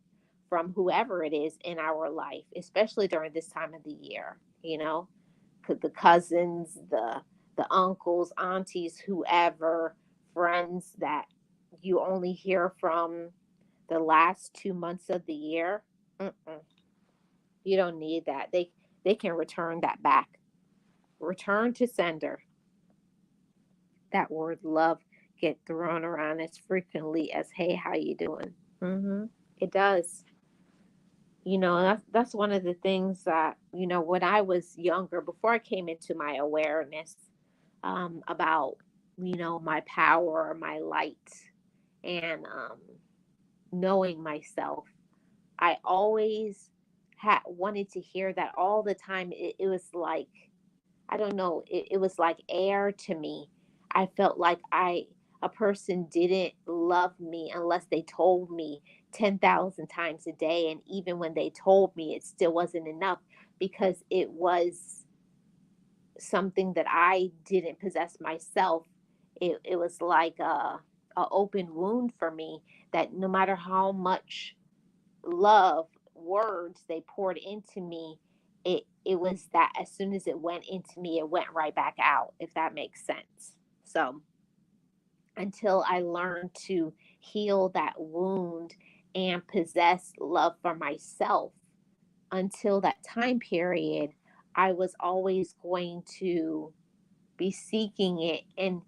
from whoever it is in our life, especially during this time of the year. The cousins, the uncles, aunties, whoever, friends that you only hear from the last 2 months of the year. Mm-mm. You don't need that. They can return that back. Return to sender. That word love get thrown around as frequently as hey, how you doing? It does. That's one of the things that when I was younger, before I came into my awareness about my power, my light, and knowing myself. I always had wanted to hear that all the time. It was like, I don't know, it was like air to me. I felt like a person didn't love me unless they told me 10,000 times a day. And even when they told me, it still wasn't enough because it was something that I didn't possess myself. It was like a open wound for me, that no matter how much love words they poured into me, it was that as soon as it went into me, it went right back out, if that makes sense. So until I learned to heal that wound and possess love for myself, until that time period, I was always going to be seeking it, and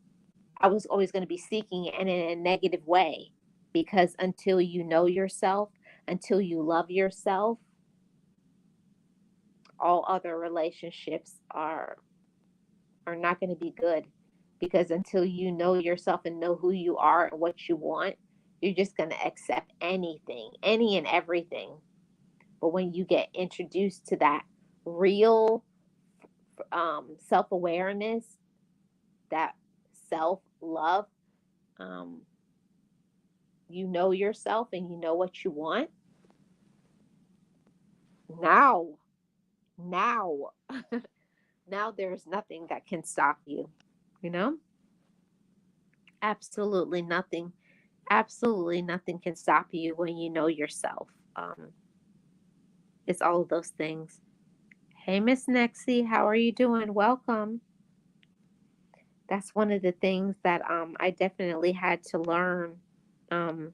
I was always going to be seeking it in a negative way, because until you know yourself, until you love yourself, all other relationships are not going to be good, because until you know yourself and know who you are and what you want, you're just going to accept anything, any and everything. But when you get introduced to that real self-awareness, that self-love, um, you know yourself and you know what you want, now, now, now there's nothing that can stop you, you know? Absolutely nothing. Absolutely nothing can stop you when you know yourself. It's all of those things. Hey, Miss Nexie, how are you doing? Welcome. That's one of the things that I definitely had to learn, um,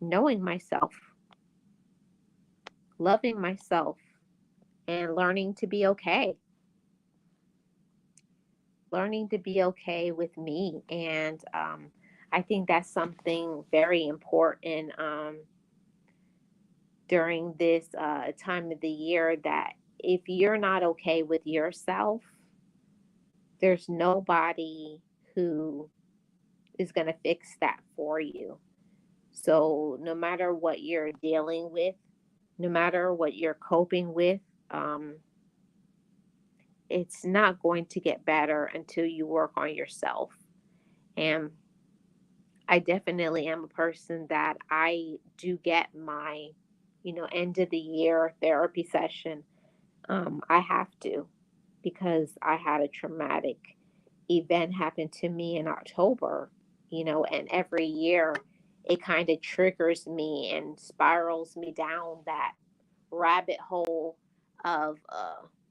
knowing myself, loving myself, and learning to be okay. Learning to be okay with me. And I think that's something very important during this time of the year, that if you're not okay with yourself, there's nobody who is going to fix that for you. So, no matter what you're dealing with, no matter what you're coping with, um, it's not going to get better until you work on yourself. And I definitely am a person that I do get my, end of the year therapy session. I have to, because I had a traumatic event happen to me in October, and every year it kind of triggers me and spirals me down that rabbit hole of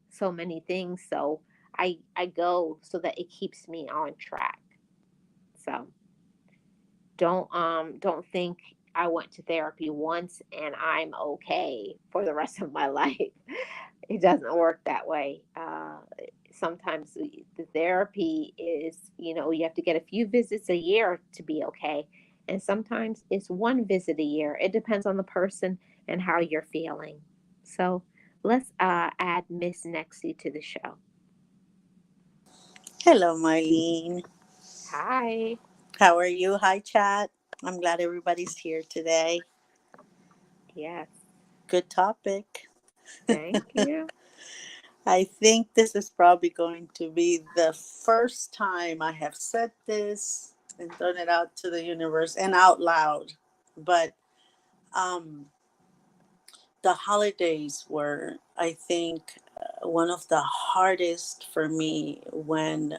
so many things. So I go so that it keeps me on track. So don't think I went to therapy once and I'm okay for the rest of my life. It doesn't work that way. Sometimes the therapy is, you have to get a few visits a year to be okay. And sometimes it's one visit a year. It depends on the person and how you're feeling. So let's add Miss Nexie to the show. Hello, Marlene. Hi. How are you? Hi, chat. I'm glad everybody's here today. Yes. Good topic. Thank you. I think this is probably going to be the first time I have said this and thrown it out to the universe and out loud. But Um, the holidays were, I think, one of the hardest for me when,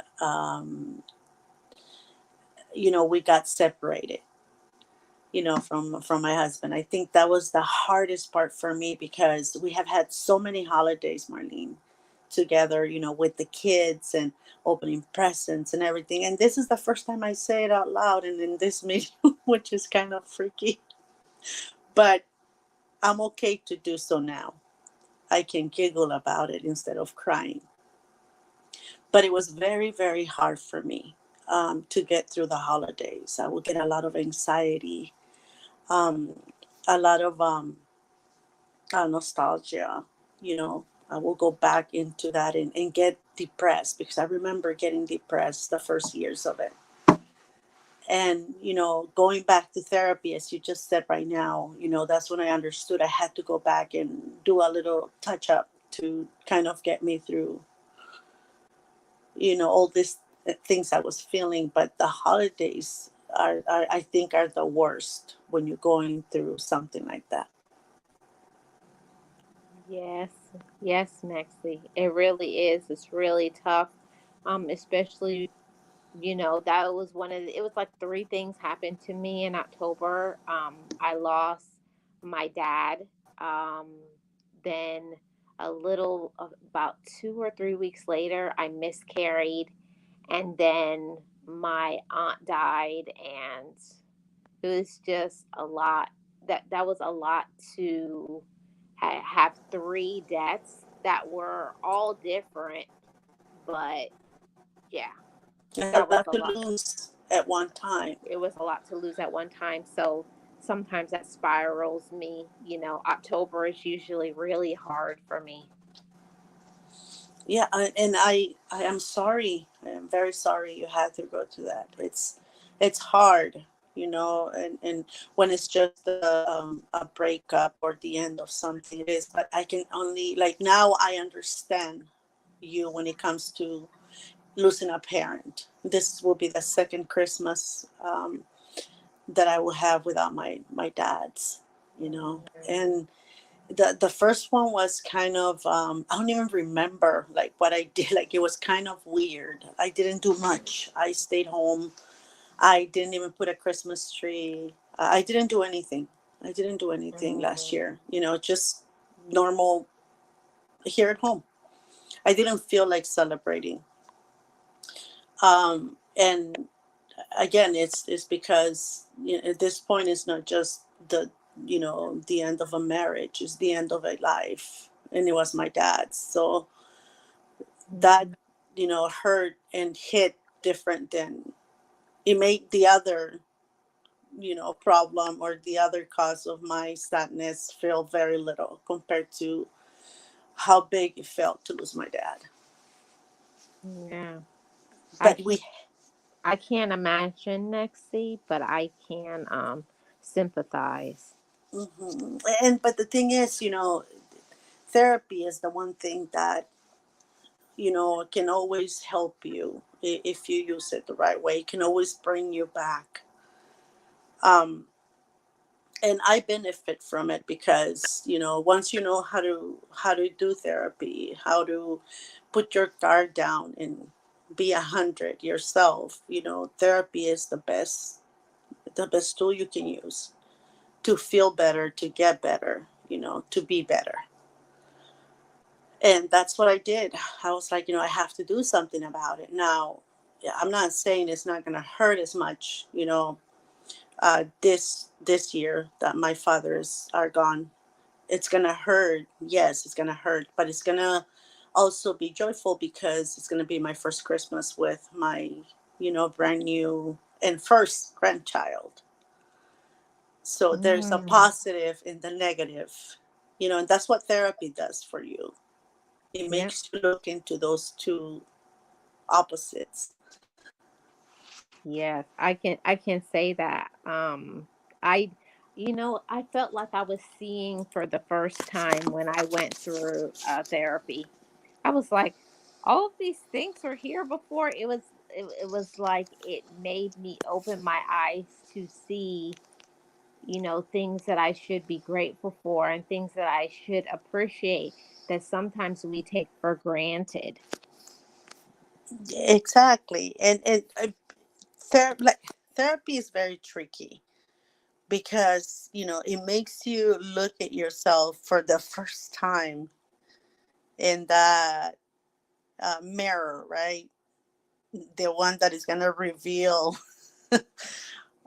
we got separated, from my husband. I think that was the hardest part for me because we have had so many holidays, Marlene, together, with the kids and opening presents and everything. And this is the first time I say it out loud and in this meeting, which is kind of freaky, but I'm okay to do so now. I can giggle about it instead of crying. But it was very, very hard for me, to get through the holidays. I would get a lot of anxiety, um, a lot of nostalgia. I will go back into that and get depressed because I remember getting depressed the first years of it. And, going back to therapy, as you just said right now, that's when I understood I had to go back and do a little touch up to kind of get me through, all these things I was feeling. But the holidays are I think are the worst when you're going through something like that. Yes, yes, Maxie. It really is. It's really tough. Especially, that was one of it was like three things happened to me in October. I lost my dad. Um, then about 2 or 3 weeks later, I miscarried, and then my aunt died, and it was just a lot. That was a lot to have three deaths that were all different, but yeah, I that had a was lot a to lot. lose at one time. It was a lot to lose at one time. So sometimes that spirals me. October is usually really hard for me. Yeah, and I am sorry. I am very sorry you had to go through that. It's hard, and when it's just a breakup or the end of something, it is. But I can only, like, now I understand you when it comes to losing a parent. This will be the second Christmas, that I will have without my dad's, and the first one was kind of, I don't even remember like what I did. Like, it was kind of weird. I didn't do much. I stayed home. I didn't even put a Christmas tree. I didn't do anything. I didn't do anything last Mm, year. Just normal here at home. I didn't feel like celebrating. And again, it's because, at this point it's not just the end of a marriage. It's the end of a life, and it was my dad's. So that, mhm, hurt and hit different than it made the other, problem or the other cause of my sadness feel very little compared to how big it felt to lose my dad. yeah, I But can't. I can't imagine Nexie, but I can sympathize. but the thing is, therapy is the one thing that, can always help you if you use it the right way. It can always bring you back. Um, and I benefit from it because, once you know how to do therapy, how to put your guard down and be 100 yourself, therapy is the best tool you can use to feel better, to get better, to be better. And that's what I did. I was like, I have to do something about it now. Yeah, I'm not saying it's not going to hurt as much, this year that my fathers are gone. It's going to hurt. Yes, it's going to hurt, but it's going to also be joyful because it's going to be my first Christmas with my, brand new and first grandchild. So there's a Mm, positive in the negative, and that's what therapy does for you. It yep. makes you look into those two opposites. Yes, I can say that. I I felt like I was seeing for the first time when I went through therapy. I was like, all of these things were here before. It was like it made me open my eyes to see things that I should be grateful for and things that I should appreciate that sometimes we take for granted. Exactly. And like therapy is very tricky because it makes you look at yourself for the first time in that mirror, right? The one that is going to reveal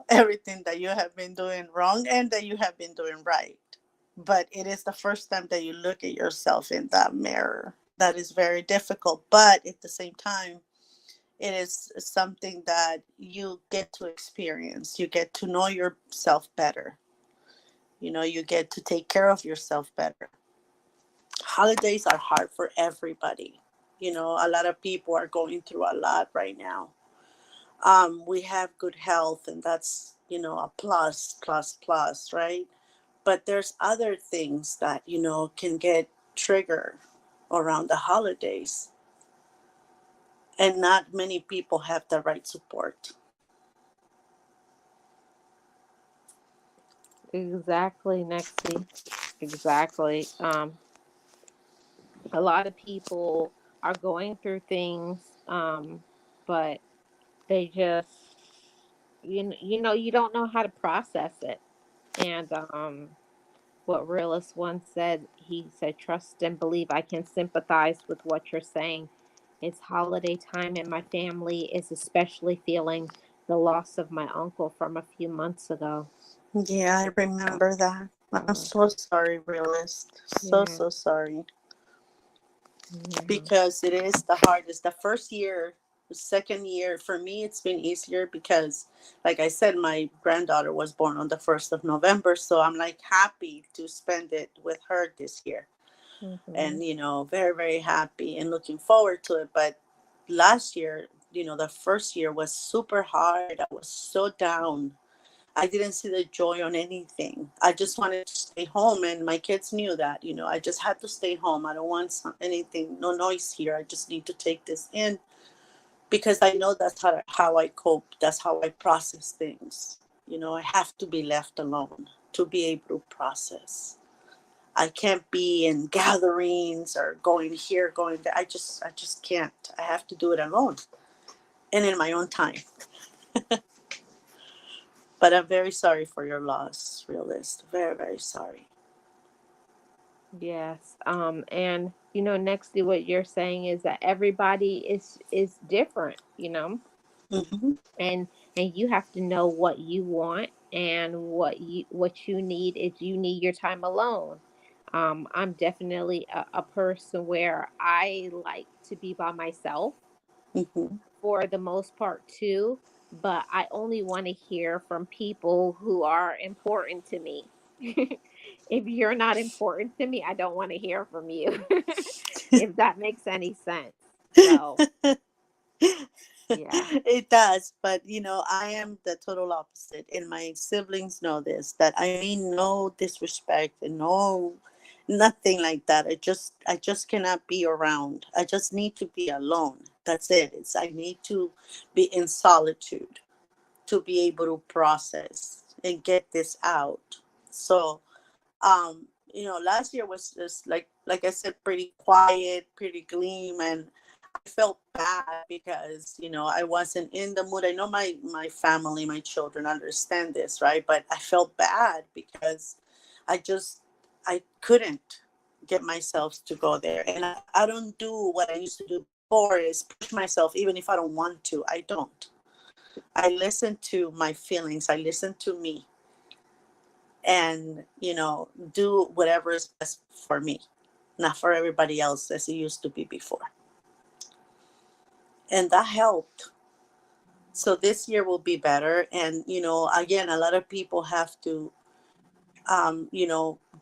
everything that you have been doing wrong and that you have been doing right. But it is the first time that you look at yourself in that mirror. That is very difficult, but at the same time, it is something that you get to experience. You get to know yourself better. You get to take care of yourself better. Holidays are hard for everybody. A lot of people are going through a lot right now. We have good health, and that's a plus, plus, plus, right? But there's other things that can get triggered around the holidays, and not many people have the right support. Exactly, Nexi. Exactly. A lot of people are going through things, but they just, you don't know how to process it. And what realist once said, he said, "Trust and believe. I can sympathize with what you're saying. It's holiday time, and my family is especially feeling the loss of my uncle from a few months ago." Yeah, I Uh, remember that. I'm uh, so sorry, realist. So, yeah, so sorry. yeah. Because it is the hardest. The first year, the second year, for me, it's been easier because, like I said, my granddaughter was born on the 1st of November. So I'm like happy to spend it with her this year. Hmm. And, very, very happy and looking forward to it. But last year, the first year was super hard. I was so down. I didn't see the joy on anything. I just wanted to stay home, and my kids knew that. I just had to stay home. I don't want anything, no noise here. I just need to take this in because I know that's how I cope. That's how I process things. I have to be left alone to be able to process. I can't be in gatherings or going here, going there. I just can't. I have to do it alone and in my own time. But I'm very sorry for your loss, realist. Very, very sorry. Yes. And next to what you're saying is that everybody is different, Hmm. and you have to know what you want and what you need is you need your time alone. I'm definitely a person where I like to be by myself Hmm. for the most part too, but I only want to hear from people who are important to me. If you're not important to me, I don't want to hear from you. If that makes any sense. So, yeah. It does, but I am the total opposite, and my siblings know this. That I mean no disrespect and no nothing like that. I just cannot be around. I just need to be alone. That's it. I need to be in solitude to be able to process and get this out. So last year was just like I said, pretty quiet, pretty gleam, and I felt bad because I wasn't in the mood. I know my family, my children understand this, right? But I felt bad because I couldn't get myself to go there, and I don't do what I used to do before is push myself even if I don't want to. I don't. I listen to my feelings. I listen to me, and do whatever is best for me, not for everybody else as it used to be before. And that helped. So this year will be better. And again, a lot of people have to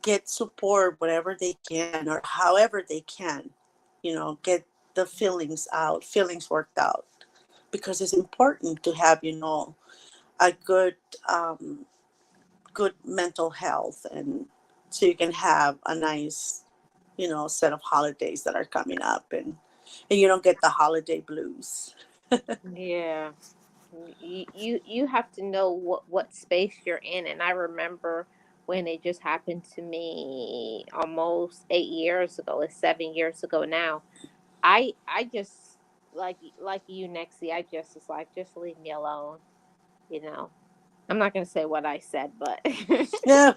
get support whatever they can or however they can, get the feelings worked out, because it's important to have a good mental health, and so you can have a nice set of holidays that are coming up, and you don't get the holiday blues. Yeah. You have to know what space you're in. And I remember when it just happened to me almost 8 years ago. It's 7 years ago now. I just like you, Nexie. I just was like, just leave me alone. You know, I'm not gonna say what I said, but Yeah,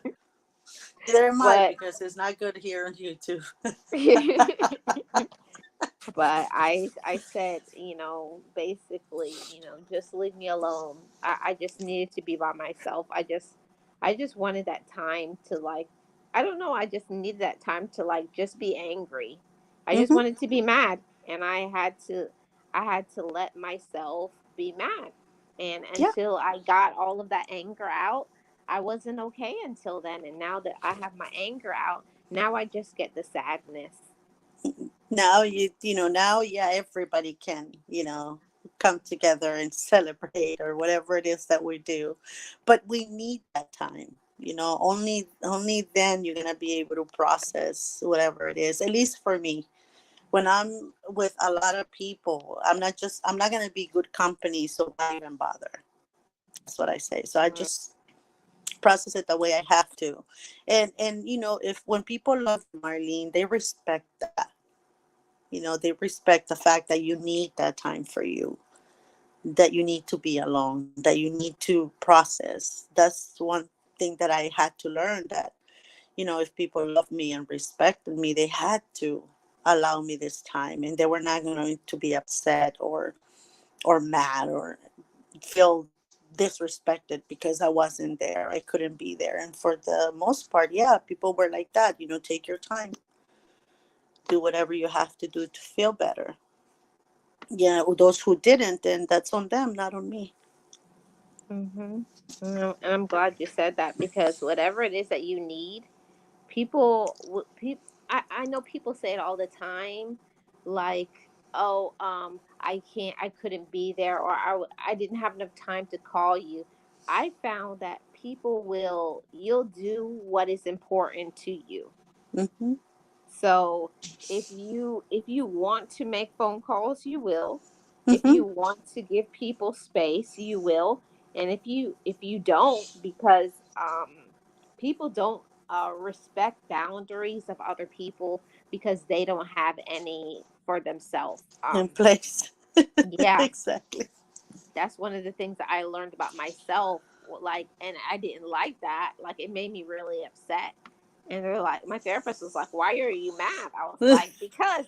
neither am I, but because it's not good here on YouTube. but I said, basically, just leave me alone. I just needed to be by myself. I just wanted that time to like, I don't know, I just needed that time to like just be angry. I just Hmm. wanted to be mad, and I had to let myself be mad. And Yeah. until I got all of that anger out, I wasn't okay until then. And now that I have my anger out, now I just get the sadness. Now now, yeah, everybody can, come together and celebrate or whatever it is that we do. But we need that time. Only then you're gonna be able to process whatever it is. At least for me, when I'm with a lot of people, I'm not gonna be good company, so why even bother? That's what I say. So I just process it the way I have to. And if when people love you, Marlene, they respect that. They respect the fact that you need that time for you, that you need to be alone, that you need to process. That's one thing that I had to learn, that if people love me and respected me, they had to allow me this time, and they were not going to be upset or mad or feel disrespected because I wasn't there, I couldn't be there. And for the most part, yeah, people were like that. Take your time, do whatever you have to do to feel better. Yeah, those who didn't, then that's on them, not on me. Mm-hmm. And I'm glad you said that, because whatever it is that you need, I know people say it all the time, like, oh, I couldn't be there, or I didn't have enough time to call you. I found that you'll do what is important to you. Hmm. So if you want to make phone calls, you will. If Hmm. you want to give people space, you will. And if you don't, because people don't respect boundaries of other people because they don't have any for themselves. In place. Yeah, Exactly. that's one of the things that I learned about myself. Like, and I didn't like that. Like, it made me really upset. And they're like, my therapist was like, "Why are you mad?" I was like, because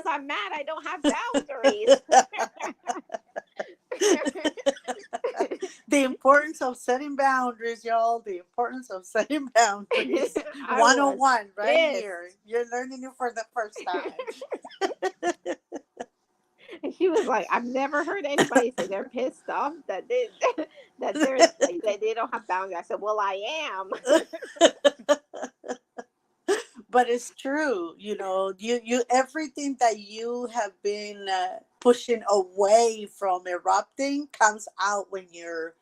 I'm mad. I don't have boundaries. The importance of setting boundaries, y'all. The importance of setting boundaries. I was 101 right pissed. here. You're learning it for the first time. And she was like, "I've never heard anybody say they're pissed off that they that they're like that they don't have boundaries." I said, "Well, I am." But it's true. You everything that you have been pushing away from erupting comes out when you're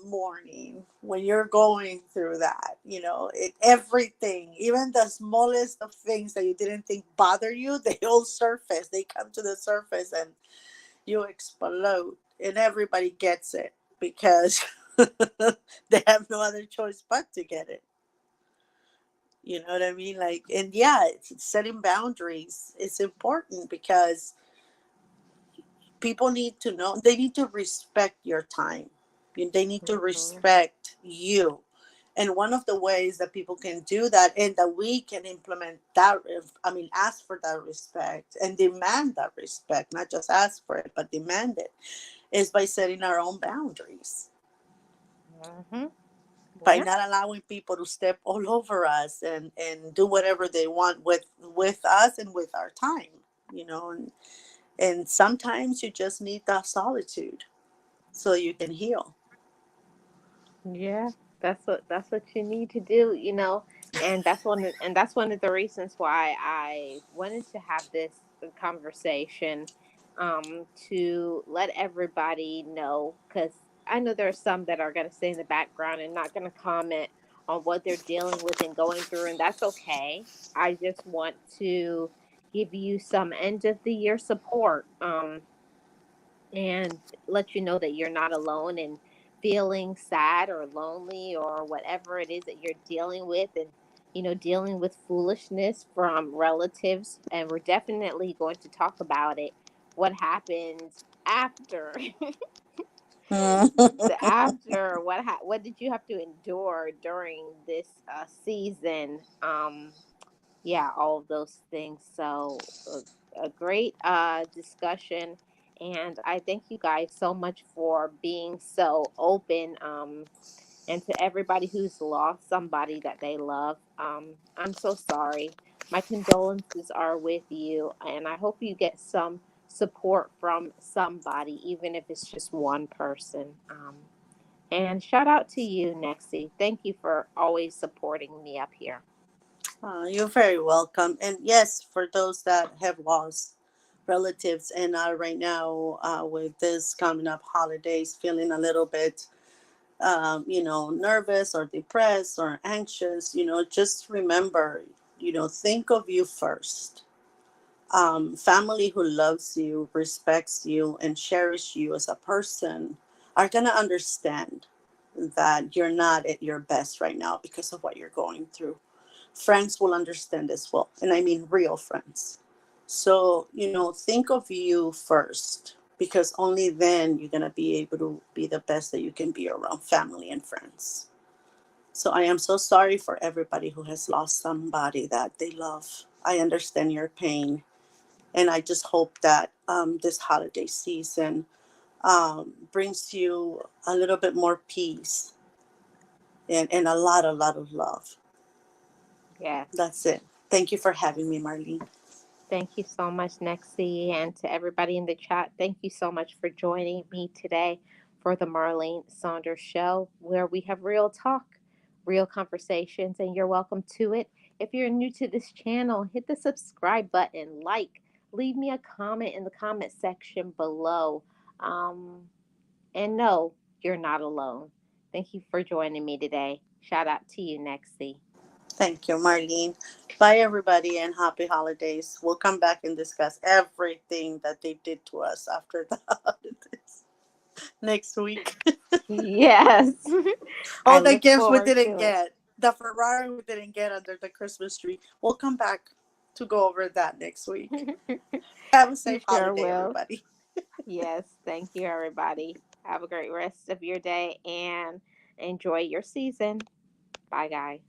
mourning, when you're going through that. Everything, even the smallest of things that you didn't think bother you, they all surface, they come to the surface, and you explode, and everybody gets it because they have no other choice but to get it. You know what I mean? Like, and yeah, it's setting boundaries. It's important because people need to know, they need to respect your time. They need to Mhm. respect you. And one of the ways that people can do that, and that we can implement that, I mean, ask for that respect and demand that respect, not just ask for it, but demand it, is by setting our own boundaries, Mhm. by Yep. not allowing people to step all over us and do whatever they want with us and with our time. And sometimes you just need that solitude so you can heal. Yeah, that's what you need to do. And that's one of the reasons why I wanted to have this conversation, to let everybody know, because I know there are some that are going to stay in the background and not going to comment on what they're dealing with and going through, and that's okay. I just want to give you some end of the year support. and let you know that you're not alone in feeling sad or lonely or whatever it is that you're dealing with, and dealing with foolishness from relatives. And we're definitely going to talk about it, what happened after. The after, what did you have to endure during this season? Yeah, all of those things. So a great discussion, and I thank you guys so much for being so open. And to everybody who's lost somebody that they love, I'm so sorry. My condolences are with you, and I hope you get some support from somebody, even if it's just one person. And shout out to you, Nexie. Thank you for always supporting me up here. You're very welcome. And yes, for those that have lost relatives and are right now with this coming up holidays, feeling a little bit, nervous or depressed or anxious, just remember, think of you first. Family who loves you, respects you, and cherish you as a person are going to understand that you're not at your best right now because of what you're going through. Friends will understand as well. And I mean real friends. So, think of you first because only then you're going to be able to be the best that you can be around family and friends. So I am so sorry for everybody who has lost somebody that they love. I understand your pain. And I just hope that this holiday season brings you a little bit more peace and a lot of love. Yes. That's it. Thank you for having me, Marlene. Thank you so much, Nexie, and to everybody in the chat. Thank you so much for joining me today for the Marlene Saunders Show, where we have real talk, real conversations, and you're welcome to it. If you're new to this channel, hit the subscribe button, leave me a comment in the comment section below. And no, you're not alone. Thank you for joining me today. Shout out to you, Nexie. Thank you, Marlene. Bye, everybody, and happy holidays. We'll come back and discuss everything that they did to us after the holidays next week. Yes. I All the look gifts we forward didn't to it. get, the Ferrari we didn't get under the Christmas tree. We'll come back to go over that next week. Have a You safe sure holiday, will. everybody. Yes. Thank you, everybody. Have a great rest of your day and enjoy your season. Bye, guys.